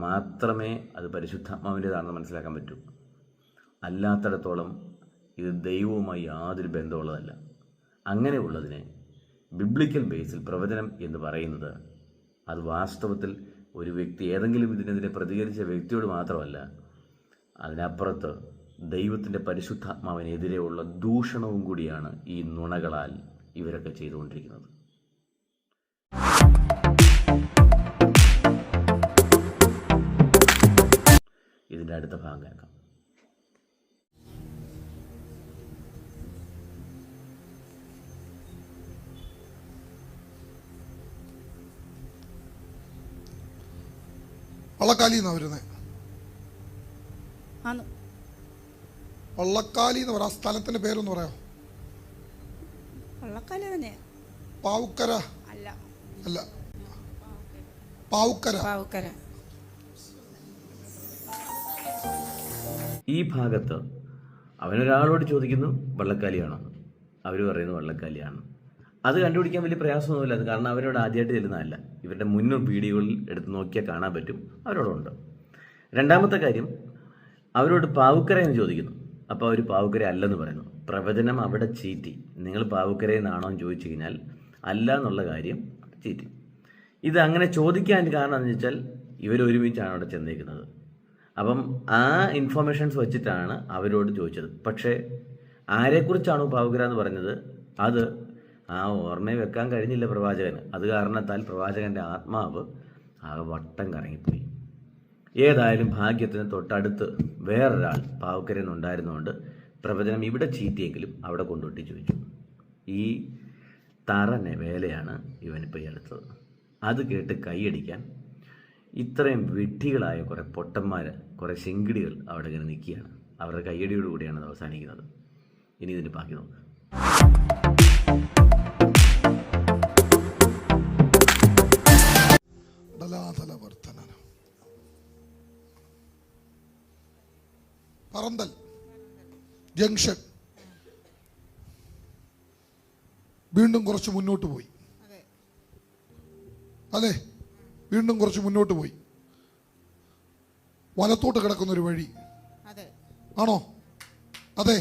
C: മാത്രമേ അത് പരിശുദ്ധാത്മാവിൻ്റെതാണെന്ന് മനസ്സിലാക്കാൻ പറ്റൂ. അല്ലാത്തിടത്തോളം ഇത് ദൈവവുമായി യാതൊരു ബന്ധമുള്ളതല്ല. അങ്ങനെയുള്ളതിനെ ബിബ്ലിക്കൽ ബേസിൽ പ്രവചനം എന്ന് പറയുന്നത് അത് വാസ്തവത്തിൽ ഒരു വ്യക്തി ഏതെങ്കിലും ഇതിനെതിരെ പ്രതികരിച്ച വ്യക്തിയോട് മാത്രമല്ല, അതിനപ്പുറത്ത് ദൈവത്തിൻ്റെ പരിശുദ്ധാത്മാവിനെതിരെയുള്ള ദൂഷണവും കൂടിയാണ് ഈ നുണകളാൽ ഇവരൊക്കെ ചെയ്തുകൊണ്ടിരിക്കുന്നത്. ഇതിൻ്റെ അടുത്ത ഭാഗം കേൾക്കാം.
A: വള്ളക്കാലി എന്നാ വരുന്നത്. വള്ളക്കാലി എന്ന് പറയാ, സ്ഥലത്തിന്റെ പേരൊന്ന് പറയാം.
D: വള്ളക്കാലി തന്നെ.
A: പാവുക്കര അല്ല, പാവുക്കര.
C: ഈ ഭാഗത്ത് അവനൊരാളോട് ചോദിക്കുന്നു വള്ളക്കാലിയാണോ, അവർ പറയുന്നു വള്ളക്കാലിയാണ്. അത് കണ്ടുപിടിക്കാൻ വലിയ പ്രയാസമൊന്നുമില്ല. അത് കാരണം അവരോട് ആദ്യമായിട്ട് ചെല്ലുന്നതല്ല, ഇവരുടെ മുന്നോട്ട് വീഡിയോകളിൽ എടുത്ത് നോക്കിയാൽ കാണാൻ പറ്റും അവരോടുണ്ട്. രണ്ടാമത്തെ കാര്യം, അവരോട് പാവുക്കര എന്ന് ചോദിക്കുന്നു. അപ്പോൾ അവർ പാവുക്കര അല്ലെന്ന് പറയുന്നു. പ്രവചനം അവിടെ ചീറ്റി. നിങ്ങൾ പാവുക്കരയെന്നാണോ എന്ന് ചോദിച്ചു കഴിഞ്ഞാൽ അല്ല എന്നുള്ള കാര്യം ചീറ്റി. ഇത് അങ്ങനെ ചോദിക്കാൻ കാരണം എന്ന് വെച്ചാൽ ഇവരൊരുമിച്ചാണ് അവിടെ ചെന്നേക്കുന്നത്. അപ്പം ആ ഇൻഫർമേഷൻസ് വെച്ചിട്ടാണ് അവരോട് ചോദിച്ചത്. പക്ഷേ ആരെക്കുറിച്ചാണോ പാവുക്കര എന്ന് പറഞ്ഞത് അത് ആ ഓർമ്മയെ വെക്കാൻ കഴിഞ്ഞില്ല പ്രവാചകന്. അത് കാരണത്താൽ പ്രവാചകൻ്റെ ആത്മാവ് ആകെ വട്ടം കറങ്ങിപ്പോയി. ഏതായാലും ഭാഗ്യത്തിന് തൊട്ടടുത്ത് വേറൊരാൾ പാവുക്കരയെന്നുണ്ടായിരുന്നുകൊണ്ട് പ്രവചനം ഇവിടെ ചീറ്റിയെങ്കിലും അവിടെ കൊണ്ടുപോയി ചോദിച്ചു. ഈ തറനെ വേലയാണ് ഇവനിപ്പോൾ എടുത്തത്. അത് കേട്ട് കൈയടിക്കാൻ ഇത്രയും വിഡ്ഢികളായ കുറേ പൊട്ടന്മാർ, കുറേ ശിങ്കിടികൾ അവിടെ ഇങ്ങനെ നിൽക്കുകയാണ്. അവരുടെ കയ്യടിയോട് കൂടിയാണ് അത് അവസാനിക്കുന്നത്. ഇനി ഇതിൻ്റെ ബാക്കി നോക്കുക.
A: പറന്തൽ ജംഗ്ഷൻ വീണ്ടും കുറച്ച് മുന്നോട്ട് പോയി അല്ലേ? വീണ്ടും കുറച്ച് മുന്നോട്ട് പോയി. വലത്തോട്ട് കിടക്കുന്ന ഒരു വഴി ആണോ? അതെ.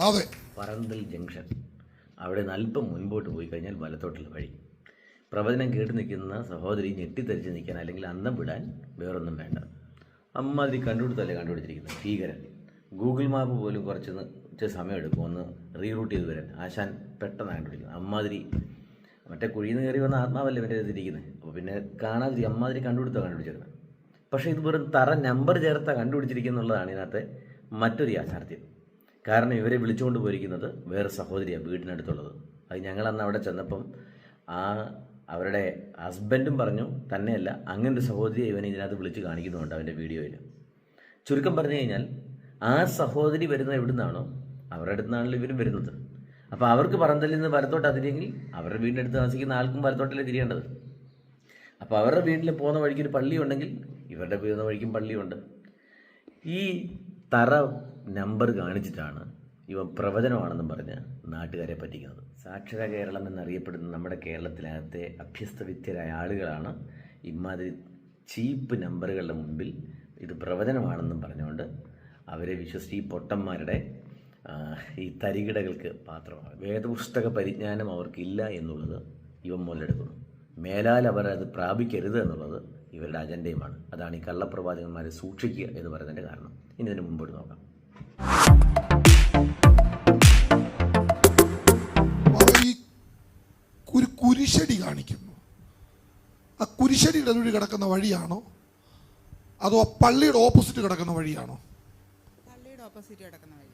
A: അതെ.
C: പറന്തൽ ജംഗ്ഷൻ. അവിടെ നിന്ന് അല്പം മുൻപോട്ട് പോയി കഴിഞ്ഞാൽ വലത്തോട്ടുള്ള വഴി. പ്രവചനം കേട്ട് നിൽക്കുന്ന സഹോദരി ഞെട്ടിത്തെറിച്ച് നിൽക്കാൻ അല്ലെങ്കിൽ അന്തം വിടാൻ വേറൊന്നും വേണ്ട. അമ്മാതിരി കണ്ടുപിടുത്തല്ലേ കണ്ടുപിടിച്ചിരിക്കുന്നത്. ഭീകരൻ. ഗൂഗിൾ മാപ്പ് പോലും കുറച്ച് സമയമെടുക്കും ഒന്ന് റീറൂട്ട് ചെയ്ത് വരാൻ. ആശാൻ പെട്ടെന്ന് കണ്ടുപിടിക്കുന്നത്. അമ്മാതിരി മറ്റേ കുഴിയിൽ നിന്ന് കയറി വന്ന ആത്മാവല്ലേ മറ്റേ ഇതിരിക്കുന്നത്. അപ്പോൾ പിന്നെ കാണാതിരി അമ്മാതിരി കണ്ടുപിടിച്ചിരിക്കുന്നത്. പക്ഷേ ഇത് വെറും തറ നമ്പർ ചേർത്താ കണ്ടുപിടിച്ചിരിക്കുന്നുള്ളതാണ് ഇതിനകത്തെ മറ്റൊരു യാഥാർത്ഥ്യം. കാരണം ഇവരെ വിളിച്ചുകൊണ്ട് പോയിരിക്കുന്നത് വേറെ സഹോദരിയാണ് വീടിനടുത്തുള്ളത്. അത് ഞങ്ങളന്ന് അവിടെ ചെന്നപ്പം അവരുടെ ഹസ്ബൻഡും പറഞ്ഞു തന്നെയല്ല അങ്ങനൊരു സഹോദരിയെ ഇവൻ ഇതിനകത്ത് വിളിച്ച് കാണിക്കുന്നുണ്ട് അവൻ്റെ വീഡിയോയിൽ. ചുരുക്കം പറഞ്ഞു കഴിഞ്ഞാൽ ആ സഹോദരി വരുന്നത് എവിടെ നിന്നാണോ അവരുടെ അടുത്ത് നിന്നാണല്ലോ ഇവരും വരുന്നത്. അപ്പോൾ അവർക്ക് പറന്തലിൽ നിന്ന് വലത്തോട്ട് അതിരിയെങ്കിൽ അവരുടെ വീടിൻ്റെ അടുത്ത് താമസിക്കുന്ന ആൾക്കും വലത്തോട്ടല്ലേ തിരിയേണ്ടത്. അപ്പോൾ അവരുടെ വീട്ടിൽ പോകുന്ന വഴിക്ക് ഒരു പള്ളി ഉണ്ടെങ്കിൽ ഇവരുടെ പോകുന്ന വഴിക്കും പള്ളിയുണ്ട്. ഈ തറ നമ്പർ കാണിച്ചിട്ടാണ് ഇവ പ്രവചനമാണെന്നും പറഞ്ഞ് നാട്ടുകാരെ പറ്റിക്കുന്നത്. സാക്ഷര കേരളം എന്നറിയപ്പെടുന്ന നമ്മുടെ കേരളത്തിനകത്തെ അഭ്യസ്തവിദ്യരായ ആളുകളാണ് ഇമാതിരി ചീപ്പ് നമ്പറുകളുടെ മുമ്പിൽ ഇത് പ്രവചനമാണെന്നും പറഞ്ഞുകൊണ്ട് അവരെ വിശ്വസിച്ച് ഈ പൊട്ടന്മാരുടെ ഈ തരികിടകൾക്ക് പാത്രമാണ്. വേദപുസ്തക പരിജ്ഞാനം അവർക്കില്ല എന്നുള്ളത് ഇവൻ മുതലെടുക്കുന്നു. മേലാൽ അവർ അത് പ്രാപിക്കരുത് എന്നുള്ളത് ഇവരുടെ അജണ്ടയുമാണ്. അതാണ് ഈ കള്ളപ്രവാചകന്മാരെ സൂക്ഷിക്കുക എന്ന് പറയുന്നതിൻ്റെ കാരണം. ഇനി ഇതിന് മുമ്പോട്ട് നോക്കാം.
A: ഈ കുരിശടി കാണിക്കുന്നു. ആ കുരിശടിയുടെ വഴി കിടക്കുന്ന വഴിയാണോ അതോ പള്ളിയുടെ ഓപ്പോസിറ്റ് കിടക്കുന്ന വഴിയാണോ?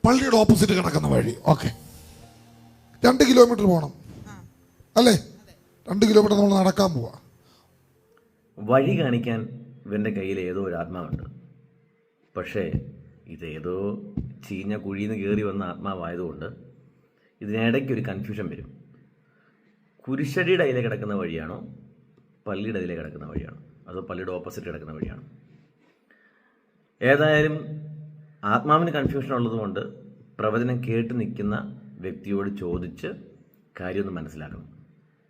A: പള്ളിയുടെ ഓപ്പോസിറ്റ് കിടക്കുന്ന വഴി. ഓക്കെ, 2 കിലോമീറ്റർ പോകണം അല്ലേ? 2 കിലോമീറ്റർ നമ്മൾ നടക്കാൻ പോവാ.
C: വഴി കാണിക്കാൻ ഇവൻ്റെ കയ്യിൽ ഏതോ ഒരു ആത്മാവുണ്ട്. പക്ഷേ ഇതേതോ ചീഞ്ഞ കുഴിയിൽ നിന്ന് കയറി വന്ന ആത്മാവായതുകൊണ്ട് ഇതിനിടയ്ക്കൊരു കൺഫ്യൂഷൻ വരും. കുരിശടിയുടെ അതിലെ കിടക്കുന്ന വഴിയാണോ പള്ളിയുടെ അതിലെ കിടക്കുന്ന വഴിയാണോ അതോ പള്ളിയുടെ ഓപ്പോസിറ്റ് കിടക്കുന്ന വഴിയാണോ? ഏതായാലും ആത്മാവിന് കൺഫ്യൂഷൻ ഉള്ളതുകൊണ്ട് പ്രവചനം കേട്ട് നിൽക്കുന്ന വ്യക്തിയോട് ചോദിച്ച് കാര്യമൊന്ന് മനസ്സിലാക്കണം.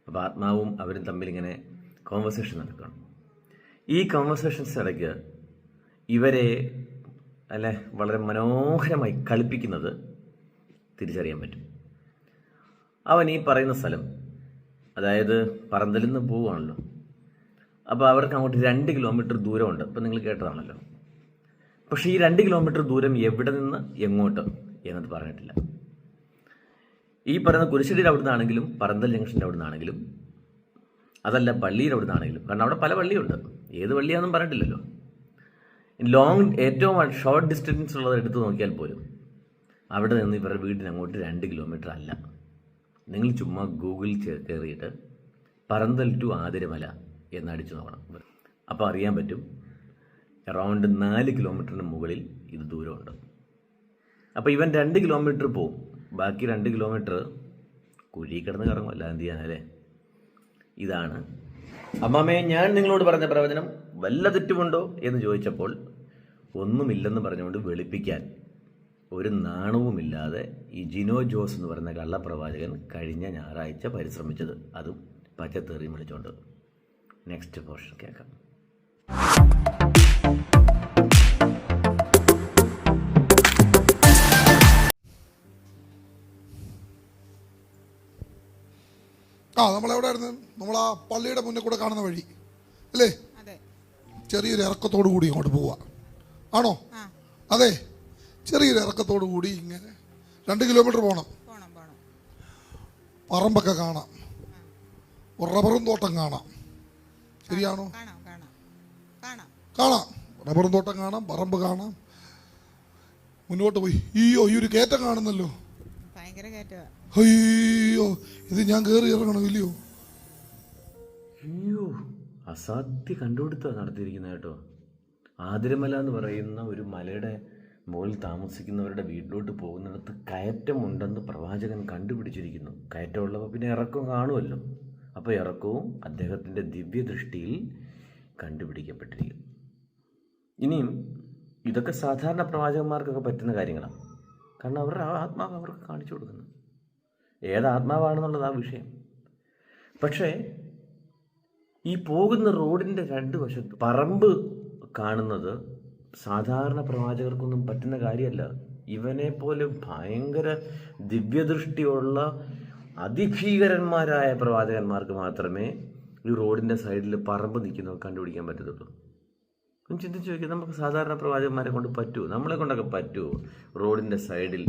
C: അപ്പോൾ ആത്മാവും അവരും തമ്മിൽ ഇങ്ങനെ കോൺവെർസേഷൻ നടക്കണം. ഈ കോൺവെർസേഷൻസ് ഇടയ്ക്ക് ഇവരെ വളരെ മനോഹരമായി കളിപ്പിക്കുന്നത് തിരിച്ചറിയാൻ പറ്റും. അവൻ ഈ പറയുന്ന സ്ഥലം, അതായത് പറന്തലിൽ നിന്ന് പോവുകയാണല്ലോ. അപ്പോൾ അവർക്ക് അങ്ങോട്ട് 2 കിലോമീറ്റർ ദൂരമുണ്ട്. ഇപ്പം നിങ്ങൾ കേട്ടതാണല്ലോ. പക്ഷേ ഈ 2 കിലോമീറ്റർ ദൂരം എവിടെ നിന്ന് എങ്ങോട്ട് എന്നത് പറഞ്ഞിട്ടില്ല. ഈ പറയുന്ന കുരിശടിയുടെ അവിടെ നിന്നാണെങ്കിലും പറന്തൽ ജംഗ്ഷൻ്റെ അവിടെ നിന്നാണെങ്കിലും അതല്ല പള്ളിയുടെ അവിടെ നിന്നാണെങ്കിലും, കാരണം അവിടെ പല പള്ളിയുണ്ട്, ഏത് പള്ളിയാണെന്നും പറഞ്ഞിട്ടില്ലല്ലോ. ഏറ്റവും ഷോർട്ട് ഡിസ്റ്റൻസ് ഉള്ളത് എടുത്ത് നോക്കിയാൽ പോലും അവിടെ നിന്ന് ഇവരുടെ വീട്ടിന് അങ്ങോട്ട് 2 കിലോമീറ്റർ അല്ല. നിങ്ങൾ ചുമ്മാ ഗൂഗിളിൽ കയറിയിട്ട് പറന്തൽ ടു ആതിരമല എന്നടിച്ചു നോക്കണം. അപ്പോൾ അറിയാൻ പറ്റും അറൗണ്ട് 4 കിലോമീറ്ററിന് മുകളിൽ ഇത് ദൂരമുണ്ട്. അപ്പോൾ ഇവൻ 2 കിലോമീറ്റർ പോവും, ബാക്കി 2 കിലോമീറ്റർ കുഴി കിടന്ന് കറങ്ങും, അല്ല എന്ത് ചെയ്യാനല്ലേ. ഇതാണ് അമ്മാമേ ഞാൻ നിങ്ങളോട് പറഞ്ഞ പ്രവചനം വല്ല തെറ്റുമുണ്ടോ എന്ന് ചോദിച്ചപ്പോൾ ഒന്നുമില്ലെന്ന് പറഞ്ഞുകൊണ്ട് വെളുപ്പിക്കാൻ ഒരു നാണവുമില്ലാതെ ഈ ജിനോ ജോസ് എന്ന് പറയുന്ന കള്ളപ്രവാചകൻ കഴിഞ്ഞ ഞായറാഴ്ച പരിശ്രമിച്ചത്, അതും പച്ചത്തെറി വിളിച്ചുകൊണ്ട്. നെക്സ്റ്റ് പോർഷൻ കേൾക്കാം.
A: നമ്മളെവിടെയായിരുന്നു? നമ്മൾ ആ പള്ളിയുടെ മുന്നിൽ കൂടെ കാണുന്ന വഴി അല്ലേ? ചെറിയൊരു ഇറക്കത്തോടു കൂടി ഇങ്ങോട്ട് പോവാ ആണോ? അതെ, ചെറിയൊരു ഇറക്കത്തോടു കൂടി ഇങ്ങനെ 2 കിലോമീറ്റർ പോകണം. പറമ്പൊക്കെ കാണാം, റബ്ബറും തോട്ടം കാണാം. ശരിയാണോ? കാണാം, റബ്ബറും തോട്ടം കാണാം, പറമ്പ് കാണാം. മുന്നോട്ട് പോയി ഈ ഒരു കയറ്റം കാണുന്നല്ലോ. അയ്യോ, ഇത് ഞാൻ കയറി ഇറങ്ങണം ഇല്ലയോ?
C: അയ്യോ, അസാധ്യ കണ്ടുപിടുത്ത നടത്തിയിരിക്കുന്ന കേട്ടോ. ആതിരമല എന്ന് പറയുന്ന ഒരു മലയുടെ മുകളിൽ താമസിക്കുന്നവരുടെ വീട്ടിലോട്ട് പോകുന്നിടത്ത് കയറ്റമുണ്ടെന്ന് പ്രവാചകൻ കണ്ടുപിടിച്ചിരിക്കുന്നു. കയറ്റമുള്ളപ്പോൾ പിന്നെ ഇറക്കവും കാണുമല്ലോ. അപ്പോൾ ഇറക്കവും അദ്ദേഹത്തിൻ്റെ ദിവ്യദൃഷ്ടിയിൽ കണ്ടുപിടിക്കപ്പെട്ടിരിക്കുന്നു. ഇനിയും ഇതൊക്കെ സാധാരണ പ്രവാചകന്മാർക്കൊക്കെ പറ്റുന്ന കാര്യങ്ങളാണ്. കാരണം അവരുടെ ആത്മാവ് അവർക്ക് കാണിച്ചു കൊടുക്കുന്നു. ഏതാത്മാവാണെന്നുള്ളത് ആ വിഷയം. പക്ഷേ ഈ പോകുന്ന റോഡിൻ്റെ 2 വശത്ത് പറമ്പ് കാണുന്നത് സാധാരണ പ്രവാചകർക്കൊന്നും പറ്റുന്ന കാര്യമല്ല. ഇവനെ പോലെ ഭയങ്കര ദിവ്യദൃഷ്ടിയുള്ള അതിഭീകരന്മാരായ പ്രവാചകന്മാർക്ക് മാത്രമേ ഈ റോഡിൻ്റെ സൈഡിൽ പറമ്പ് നിൽക്കുന്നവർ കണ്ടുപിടിക്കാൻ പറ്റത്തുള്ളൂ. ഒന്ന് ചിന്തിച്ച് നോക്കി, നമുക്ക് സാധാരണ പ്രവാചകന്മാരെ കൊണ്ട് പറ്റുമോ? നമ്മളെ കൊണ്ടൊക്കെ പറ്റുമോ റോഡിൻ്റെ സൈഡിൽ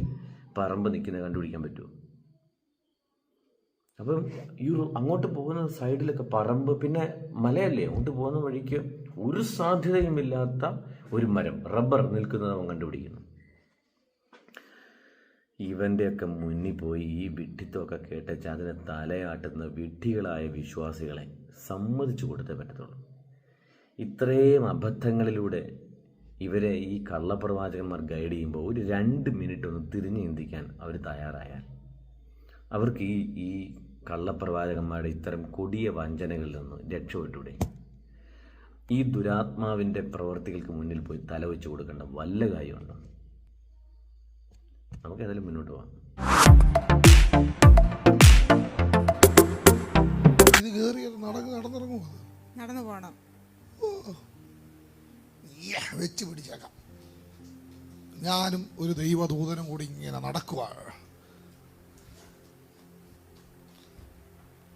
C: പറമ്പ് നിൽക്കുന്നത് കണ്ടുപിടിക്കാൻ പറ്റുമോ? അപ്പം ഈ അങ്ങോട്ട് പോകുന്ന സൈഡിലൊക്കെ പറമ്പ്, പിന്നെ മലയല്ലേ, അങ്ങോട്ട് പോകുന്ന വഴിക്ക് ഒരു സാധ്യതയുമില്ലാത്ത ഒരു മരം, റബ്ബർ നിൽക്കുന്നത് അവൻ കണ്ടുപിടിക്കുന്നു. ഇവൻ്റെയൊക്കെ മുന്നിൽ പോയി ഈ വിഡ്ഢിത്തമൊക്കെ കേട്ടേച്ച് അതിനെ തലയാട്ടുന്ന വിഡ്ഢികളായ വിശ്വാസികളെ സമ്മതിച്ചു കൊടുത്തേ പറ്റത്തുള്ളൂ. ഇത്രയും അബദ്ധങ്ങളിലൂടെ ഇവരെ ഈ കള്ളപ്രവാചകന്മാർ ഗൈഡ് ചെയ്യുമ്പോൾ ഒരു 2 മിനിറ്റ് ഒന്ന് തിരിഞ്ഞു ചിന്തിക്കാൻ അവർ തയ്യാറായാൽ അവർക്ക് ഈ കള്ളപ്രവാചകന്മാരുടെ ഇത്തരം കൊടിയ വഞ്ചനകളിൽ നിന്ന് രക്ഷപ്പെട്ടൂടെ? ഈ ദുരാത്മാവിൻ്റെ പ്രവർത്തികൾക്ക് മുന്നിൽ പോയി തലവെച്ച് കൊടുക്കേണ്ട വല്ല കാര്യമുണ്ടോ? നമുക്ക് ഏതായാലും മുന്നോട്ട് പോകാം.
A: ഇത് കയറിയത് നടന്നിറങ്ങുമോ?
D: നടന്നു പോകണം.
A: വെച്ച് പിടിച്ചേക്കാം. ഞാനും ഒരു ദൈവദൂതനും കൂടി ഇങ്ങനെ നടക്കുക.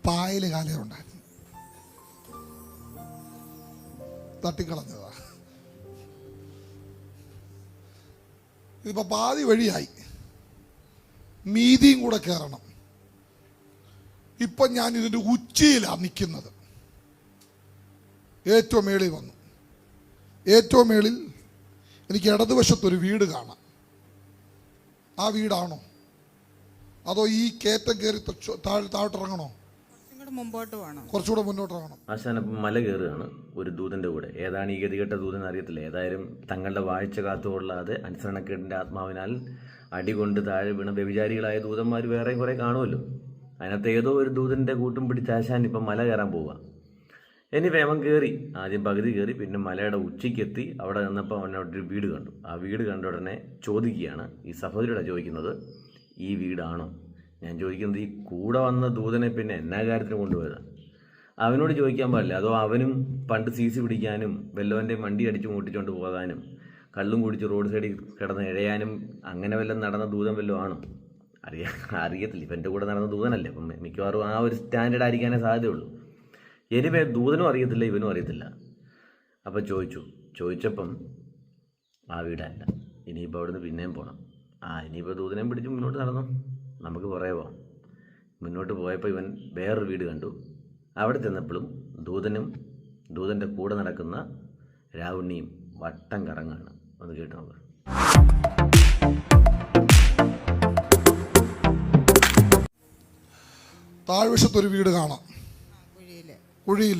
A: പായല് കാലുണ്ടായിരുന്നു, തട്ടിക്കളഞ്ഞതാ. ഇതിപ്പോ പാതി വഴിയായി, മീതിയും കൂടെ കയറണം. ഇപ്പൊ ഞാൻ ഇതിന്റെ ഉച്ചയിലാണ് നിൽക്കുന്നത്. ഏറ്റവും മേളിൽ വന്നു. ഏറ്റവും മേളിൽ എനിക്ക് ഇടതുവശത്തൊരു വീട് കാണാം. ആ വീടാണോ അതോ ഈ കയറ്റം കയറി താഴോട്ടിറങ്ങണോ?
D: മുമ്പോട്ട് പോകണം,
A: കുറച്ചുകൂടെ മുന്നോട്ട് ഇറങ്ങണം.
C: ആശാന മല കയറുകയാണ് ഒരു ദൂതൻ്റെ കൂടെ. ഏതാണ് ഈ ഗതികെട്ട ദൂതൻ അറിയത്തില്ല. ഏതായാലും തങ്ങളുടെ വാഴ്ച കാത്തുകൊള്ളാതെ അനുസരണക്കേടിൻ്റെ ആത്മാവിനാൽ അടികൊണ്ട് താഴെ വീണ വ്യഭിചാരികളായ ദൂതന്മാർ വേറെ കുറേ കാണുമല്ലോ. അതിനകത്ത് ഏതോ ഒരു ദൂതൻ്റെ കൂട്ടും പിടിച്ച് ആശാൻ ഇപ്പം മല കയറാൻ പോവുക. ഇനി വേഗം കയറി, ആദ്യം പകുതി കയറി, പിന്നെ മലയുടെ ഉച്ചയ്ക്കെത്തി. അവിടെ നിന്നപ്പോൾ അവനോടൊരു വീട് കണ്ടു. ആ വീട് കണ്ട ഉടനെ ചോദിക്കുകയാണ്, ഈ സഹോദരിയോടെ ചോദിക്കുന്നത്, ഈ വീടാണോ? ഞാൻ ചോദിക്കുന്നത്, ഈ കൂടെ വന്ന ദൂതനെ പിന്നെ എന്നാ കാര്യത്തിന് കൊണ്ടുപോയതാണ്? അവനോട് ചോദിക്കാൻ പാടില്ല? അതോ അവനും പണ്ട് CC പിടിക്കാനും വല്ലവൻ്റെ വണ്ടി അടിച്ചു മൂട്ടിച്ചുകൊണ്ട് പോകാനും കള്ളും കുടിച്ച് റോഡ് സൈഡിൽ കിടന്ന് ഇഴയാനും അങ്ങനെ വല്ലതും നടന്ന ദൂതൻ വല്ലതും ആണോ? അറിയത്തില്ല. ഇപ്പം എൻ്റെ കൂടെ നടന്ന ദൂതനല്ലേ, അപ്പം മിക്കവാറും ആ ഒരു സ്റ്റാൻഡേർഡ് ആയിരിക്കാനേ സാധ്യതയുള്ളൂ. എനിവേ ദൂതനും അറിയത്തില്ല, ഇവനും അറിയത്തില്ല. അപ്പം ചോദിച്ചപ്പം ആ വീടല്ല. ഇനിയിപ്പോൾ അവിടുന്ന് പിന്നെയും പോകണം. ഇനിയിപ്പോൾ ദൂതനെയും പിടിച്ച് മുന്നോട്ട് നടന്നു. നമുക്ക് പുറകെ പോകാം. മുന്നോട്ട് പോയപ്പോൾ ഇവൻ വേറൊരു വീട് കണ്ടു. അവിടെ ചെന്നപ്പോഴും ദൂതനും ദൂതൻ്റെ കൂടെ നടക്കുന്ന രാവുണ്ണിയും വട്ടം കറങ്ങാണ്. ഒന്ന് കേട്ട് നോക്കുക.
A: താഴ്വശത്തൊരു വീട് കാണാം. കുഴിയിൽ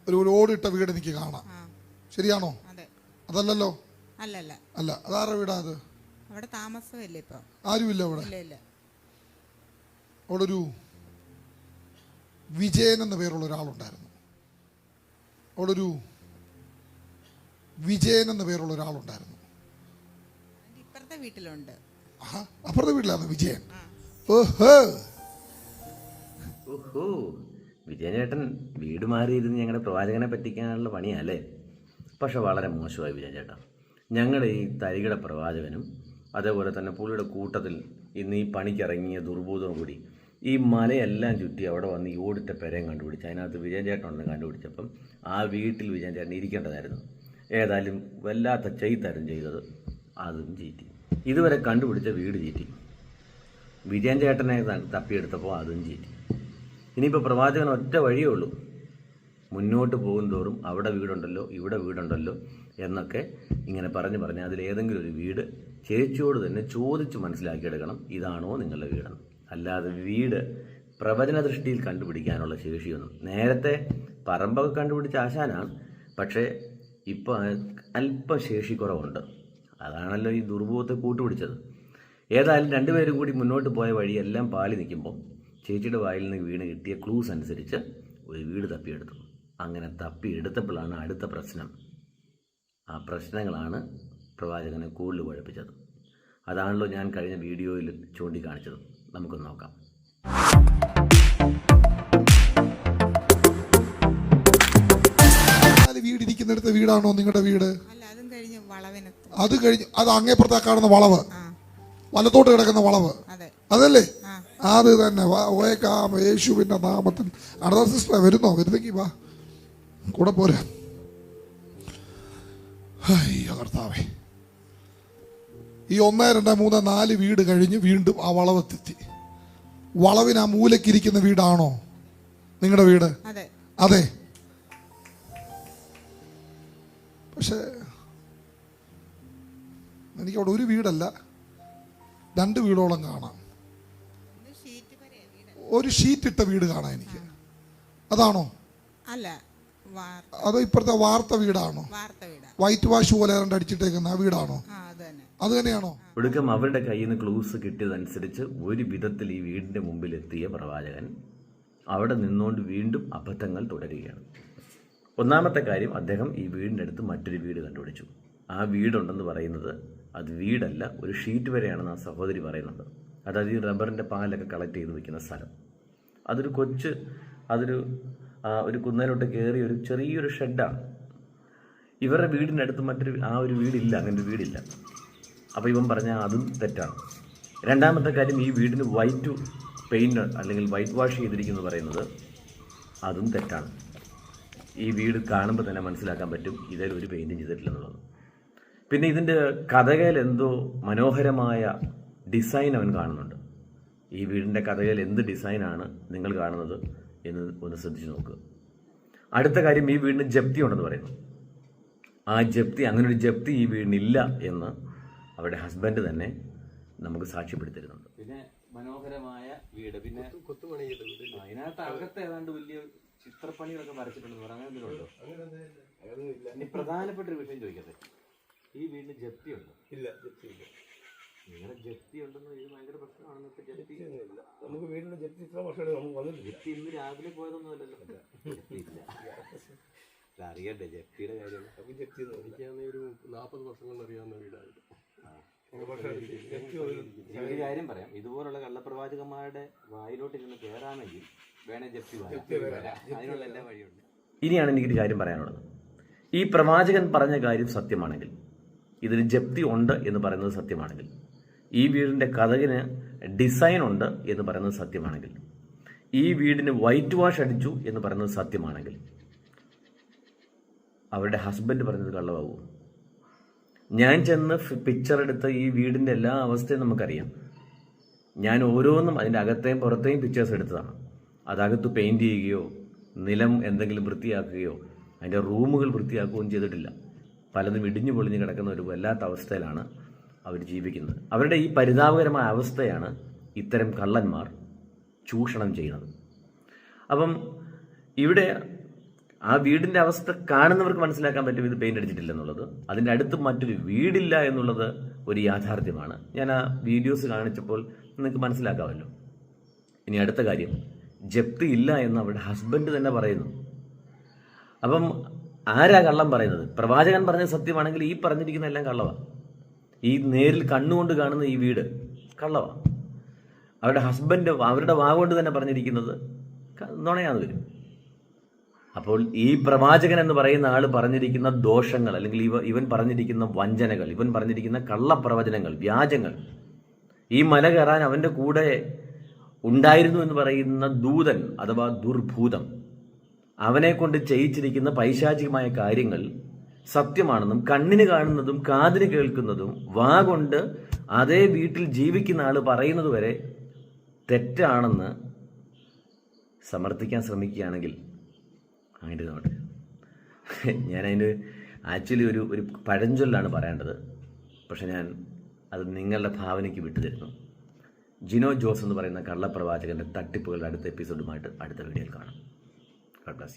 A: ഒരു ഓടിട്ട വീട് എനിക്ക് കാണാം. ശരിയാണോ? അതല്ലല്ലോ. അല്ല, അതാരുടെ വീടാ അത്?
D: അവിടെ താമസമില്ല ഇപ്പൊ,
A: ആരുമില്ല അവിടെ. അവിടെ ഒരു വിജയൻ എന്ന പേരുള്ള ഒരാളുണ്ടായിരുന്നു. അവിടെ ഒരു വിജയൻ എന്ന പേരുള്ള ഒരാളുണ്ടായിരുന്നു.
D: ഇപ്പുറത്തെ വീട്ടിലുണ്ട്.
A: അപ്പുറത്തെ വീട്ടിലാണ് വിജയൻ.
C: ഓഹോ, വിജയചേട്ടൻ വീട് മാറിയിരുന്ന് ഞങ്ങളുടെ പ്രവാചകനെ പറ്റിക്കാനുള്ള പണിയല്ലേ? പക്ഷെ വളരെ മോശമായി വിജയചേട്ടാ. ഞങ്ങളുടെ ഈ തരികിട പ്രവാചകനും അതേപോലെ തന്നെ പുള്ളിയുടെ കൂട്ടത്തിൽ ഇന്ന് ഈ പണിക്കിറങ്ങിയ ദുർബോധവും കൂടി ഈ മലയെല്ലാം ചുറ്റി അവിടെ വന്ന് ഈ ഓടിട്ട പെരയും കണ്ടുപിടിച്ച് അതിനകത്ത് വിജയചേട്ടൻ ഉണ്ടെന്ന് കണ്ടുപിടിച്ചപ്പം ആ വീട്ടിൽ വിജയചേട്ടൻ ഇരിക്കേണ്ടതായിരുന്നു. ഏതായാലും വല്ലാത്ത ചെയ്തായിരുന്നു ചെയ്തത്. അതും ചീറ്റി. ഇതുവരെ കണ്ടുപിടിച്ച വീട് ചീറ്റി. വിജയചേട്ടനെ തപ്പിയെടുത്തപ്പോൾ അതും ചീറ്റി. ഇനിയിപ്പോൾ പ്രവാചകൻ ഒറ്റ വഴിയേ ഉള്ളൂ. മുന്നോട്ട് പോകുന്തോറും അവിടെ വീടുണ്ടല്ലോ ഇവിടെ വീടുണ്ടല്ലോ എന്നൊക്കെ ഇങ്ങനെ പറഞ്ഞ് അതിലേതെങ്കിലും ഒരു വീട് ചേച്ചിയോട് തന്നെ ചോദിച്ച് മനസ്സിലാക്കിയെടുക്കണം, ഇതാണോ നിങ്ങളുടെ വീടെന്ന്. അല്ലാതെ വീട് പ്രവചന ദൃഷ്ടിയിൽ കണ്ടുപിടിക്കാനുള്ള ശേഷിയൊന്നും. നേരത്തെ പറമ്പൊക്കെ കണ്ടുപിടിച്ച ആശാനാണ്, പക്ഷേ ഇപ്പോൾ അല്പം ശേഷി കുറവുണ്ട്. അതാണല്ലോ ഈ ദുർബോധത്തെ കൂട്ടുപിടിച്ചത്. ഏതായാലും രണ്ടുപേരും കൂടി മുന്നോട്ട് പോയ വഴിയെല്ലാം പാളി നിൽക്കുമ്പോൾ ചേച്ചിയുടെ വായിൽ നിന്ന് വീണ് കിട്ടിയ ക്ലൂസ് അനുസരിച്ച് ഒരു വീട് തപ്പിയെടുത്തു. അങ്ങനെ തപ്പിയെടുത്തപ്പോഴാണ് അടുത്ത പ്രശ്നം. ആ പ്രശ്നങ്ങളാണ് പ്രവാചകനെ കൂടുതൽ കുഴപ്പിച്ചത്. അതാണല്ലോ ഞാൻ കഴിഞ്ഞ വീഡിയോയിൽ ചൂണ്ടിക്കാണിച്ചത്. നമുക്കൊന്ന് നോക്കാം.
A: വീടിരിക്കുന്നിടത്ത് വീടാണോ നിങ്ങളുടെ വീട്?
D: അല്ല, അതും കഴിഞ്ഞ് വളവിന്.
A: അത് കഴിഞ്ഞ് അത് അങ്ങേപ്പുറത്താ കാണുന്ന വളവ്. വലത്തോട്ട് കിടക്കുന്ന വളവ്,
D: അതെ
A: അതല്ലേ?
D: ആ
A: അത് തന്നെ. ഓയേക്കാം യേശുവിൻ്റെ നാമത്തിൽ. അനദർ സിസ്റ്റർ വരുന്നോ? വരുന്നെങ്കിൽ വാ, കൂടെ പോരാ. അയ്യോ കർത്താവേ, ഈ 1 2 3 4 വീട് കഴിഞ്ഞ് വീണ്ടും ആ വളവെത്തി. വളവിന് ആ മൂലക്കിരിക്കുന്ന വീടാണോ നിങ്ങളുടെ വീട്?
D: അതെ
A: അതെ. പക്ഷെ എനിക്കവിടെ ഒരു വീടല്ല, 2 വീടോളം കാണാം.
D: ഇത് ഷീറ്റ് വരെയാ വീട്.
A: ഒരു ഷീറ്റ് ഇട്ട വീട് കാണാം എനിക്ക്. അതാണോ?
D: അല്ല
A: അതോ ഇപ്പോഴത്തെ വാർത്ത വീടാണോ?
D: വാർത്ത വീടാ.
A: വൈറ്റ് വാഷ് പോലെ അടിച്ചിട്ടേക്കുന്ന ആ വീടാണോ?
D: ആ അത് തന്നെ.
A: അത് തന്നെയാണോ?
C: ഒടുക്കം അവരുടെ കയ്യിൽ നിന്ന് ക്ലൂസ് കിട്ടിയതനുസരിച്ച് ഒരു വിധത്തിൽ ഈ വീടിൻ്റെ മുമ്പിൽ എത്തിയ പ്രവാചകൻ അവിടെ നിന്നുകൊണ്ട് വീണ്ടും അബദ്ധങ്ങൾ തുടരുകയാണ്. ഒന്നാമത്തെ കാര്യം, അദ്ദേഹം ഈ വീടിൻ്റെ അടുത്ത് മറ്റൊരു വീട് കണ്ടുപിടിച്ചു. ആ വീടുണ്ടെന്ന് പറയുന്നത് അത് വീടല്ല, ഒരു ഷീറ്റ് വരെയാണെന്ന് ആ സഹോദരി പറയുന്നുണ്ട്. അതായത് ഈ റബ്ബറിൻ്റെ പാലൊക്കെ കളക്ട് ചെയ്ത് വെക്കുന്ന സ്ഥലം. അതൊരു ഒരു കുന്നേലോട്ട് കയറി ഒരു ചെറിയൊരു ഷെഡാണ്. ഇവരുടെ വീടിൻ്റെ അടുത്ത് ഒരു വീടില്ല, അങ്ങനെ ഒരു വീടില്ല. അപ്പോൾ ഇവൻ പറഞ്ഞാൽ അതും തെറ്റാണ്. രണ്ടാമത്തെ കാര്യം, ഈ വീടിന് വൈറ്റ് പെയിൻറ് അല്ലെങ്കിൽ വൈറ്റ് വാഷ് ചെയ്തിരിക്കുന്നു പറയുന്നത് അതും തെറ്റാണ്. ഈ വീട് കാണുമ്പോൾ തന്നെ മനസ്സിലാക്കാൻ പറ്റും ഇതിൽ ഒരു പെയിൻറ്റും ചെയ്തിട്ടില്ലെന്നുള്ളത്. പിന്നെ ഇതിൻ്റെ കഥകയിൽ എന്തോ മനോഹരമായ ഡിസൈൻ അവൻ കാണുന്നുണ്ട്. ഈ വീടിൻ്റെ കഥകയിൽ എന്ത് ഡിസൈനാണ് നിങ്ങൾ കാണുന്നത് എന്ന് ഒന്ന് ശ്രദ്ധിച്ച് നോക്കുക. അടുത്ത കാര്യം, ഈ വീടിന് ജപ്തി ഉണ്ടെന്ന് പറയുന്നു. ആ ജപ്തി, അങ്ങനെ ഒരു ജപ്തി ഈ വീടിനില്ല എന്ന് അവരുടെ ഹസ്ബൻഡ് തന്നെ നമുക്ക് സാക്ഷ്യപ്പെടുത്തിരുന്നുണ്ട്. പിന്നെ മനോഹരമായ വീട്, പിന്നെ കൊത്തുപണി ചെയ്ത വീട്, അതിനകത്ത് അകത്ത് ഏതാണ്ട് വലിയ ചിത്രപ്പണികളൊക്കെ വരച്ചിട്ടുണ്ടെന്ന് പറയാൻ എന്തെങ്കിലുണ്ടോ? ഇനി പ്രധാനപ്പെട്ട ഒരു വിഷയം ചോദിക്കട്ടെ, ഈ വീടിന് ജപ്തി ഉണ്ടോ?
E: ഇല്ല, ജപ്തി ഇല്ല.
C: നിങ്ങളുടെ ജപ്തി ഉണ്ടെന്ന് ഇത് ഭയങ്കര പ്രശ്നമാണെന്ന്. ജപ്തി
E: ഇല്ല, നമുക്ക് വീടിന് ജപ്തി ഇത്ര വർഷമായിട്ട് നമുക്ക് വന്നിട്ടില്ല.
C: ജപ്തി ഇന്ന് രാവിലെ പോയതൊന്നും അല്ലല്ലോ. ജപ്തി ഇല്ല, അറിയണ്ടേ ജപ്തിയുടെ കാര്യം?
E: നമുക്ക് ജപ്തി എനിക്കാന്ന് ഒരു 40 വർഷം കൊണ്ട് അറിയാവുന്ന വീടായിട്ട്.
C: ഒരു കാര്യം പറയാം, ഇതുപോലുള്ള കള്ളപ്രവാചകന്മാരുടെ വായിലോട്ട് ഇരുന്ന് കയറാമെങ്കിൽ വേണേ ജപ്തി അതിനുള്ള എല്ലാ വഴിയുണ്ട്. ഇനിയാണ് എനിക്കൊരു കാര്യം പറയാനുള്ളത്. ഈ പ്രവാചകൻ പറഞ്ഞ കാര്യം സത്യമാണെങ്കിൽ, ഇതിന് ജപ്തി ഉണ്ട് എന്ന് പറയുന്നത് സത്യമാണെങ്കിൽ, ഈ വീടിൻ്റെ കതകിന് ഡിസൈൻ ഉണ്ട് എന്ന് പറയുന്നത് സത്യമാണെങ്കിൽ, ഈ വീടിന് വൈറ്റ് വാഷ് അടിച്ചു എന്ന് പറയുന്നത് സത്യമാണെങ്കിൽ, അവരുടെ ഹസ്ബൻഡ് പറഞ്ഞത് കള്ളമാകുമോ? ഞാൻ ചെന്ന് പിക്ചർ എടുത്ത ഈ വീടിൻ്റെ എല്ലാ അവസ്ഥയും നമുക്കറിയാം. ഞാൻ ഓരോന്നും അതിൻ്റെ അകത്തെയും പുറത്തെയും പിക്ചേഴ്സ് എടുത്തതാണ്. അതകത്ത് പെയിൻറ് ചെയ്യുകയോ നിലം എന്തെങ്കിലും വൃത്തിയാക്കുകയോ അതിൻ്റെ റൂമുകൾ വൃത്തിയാക്കുകയും ചെയ്തിട്ടില്ല. പലതും ഇടിഞ്ഞു പൊളിഞ്ഞ് കിടക്കുന്ന ഒരു വല്ലാത്ത അവസ്ഥയിലാണ് അവർ ജീവിക്കുന്നത്. അവരുടെ ഈ പരിതാപകരമായ അവസ്ഥയാണ് ഇത്തരം കള്ളന്മാർ ചൂഷണം ചെയ്യുന്നത്. അപ്പം ഇവിടെ ആ വീടിൻ്റെ അവസ്ഥ കാണുന്നവർക്ക് മനസ്സിലാക്കാൻ പറ്റും ഇത് പെയിൻ്റ് അടിച്ചിട്ടില്ലെന്നുള്ളത്. അതിൻ്റെ അടുത്ത് മറ്റൊരു വീടില്ല എന്നുള്ളത് ഒരു യാഥാർത്ഥ്യമാണ്. ഞാൻ ആ വീഡിയോസ് കാണിച്ചപ്പോൾ നിങ്ങൾക്ക് മനസ്സിലാക്കാമല്ലോ. ഇനി അടുത്ത കാര്യം, ജപ്തി ഇല്ല എന്ന് അവരുടെ ഹസ്ബൻഡ് തന്നെ പറയുന്നു. അപ്പം ആരാ കള്ളം പറയുന്നത്? പ്രവാചകൻ പറഞ്ഞത് സത്യമാണെങ്കിൽ ഈ പറഞ്ഞിരിക്കുന്ന എല്ലാം കള്ളമാണ്. ഈ നേരിൽ കണ്ണുകൊണ്ട് കാണുന്ന ഈ വീട് കള്ളമാണ്. അവരുടെ ഹസ്ബൻഡ് അവരുടെ വാഗുകൊണ്ട് തന്നെ പറഞ്ഞിരിക്കുന്നത് നുണയാന്ന് വരും. അപ്പോൾ ഈ പ്രവാചകൻ എന്ന് പറയുന്ന ആൾ പറഞ്ഞിരിക്കുന്ന ദോഷങ്ങൾ, അല്ലെങ്കിൽ ഇവൻ പറഞ്ഞിരിക്കുന്ന വഞ്ചനകൾ, ഇവൻ പറഞ്ഞിരിക്കുന്ന കള്ളപ്രവചനങ്ങൾ, വ്യാജങ്ങൾ, ഈ മല കയറാൻ അവൻ്റെ കൂടെ ഉണ്ടായിരുന്നു എന്ന് പറയുന്ന ദൂതൻ അഥവാ ദുർഭൂതം, അവനെ കൊണ്ട് ചെയ്യിച്ചിരിക്കുന്ന പൈശാചികമായ കാര്യങ്ങൾ സത്യമാണെന്നും കണ്ണിന് കാണുന്നതും കാതിന് കേൾക്കുന്നതും വാഗൊണ്ട് അതേ വീട്ടിൽ ജീവിക്കുന്ന ആൾ പറയുന്നത് വരെ തെറ്റാണെന്ന് സമർത്ഥിക്കാൻ ശ്രമിക്കുകയാണെങ്കിൽ അങ്ങനെ നോട്ടെ. ഞാനതിന് ആക്ച്വലി ഒരു പഴഞ്ചൊല്ലാണ് പറയേണ്ടത്, പക്ഷെ ഞാൻ അത് നിങ്ങളുടെ ഭാവനയ്ക്ക് വിട്ടുതരുന്നു. ജിനോ ജോസ് എന്ന് പറയുന്ന കള്ളപ്രവാചകൻ്റെ തട്ടിപ്പുകളുടെ അടുത്ത എപ്പിസോഡുമായിട്ട് അടുത്ത വീഡിയോയിൽ കാണാം. God bless you.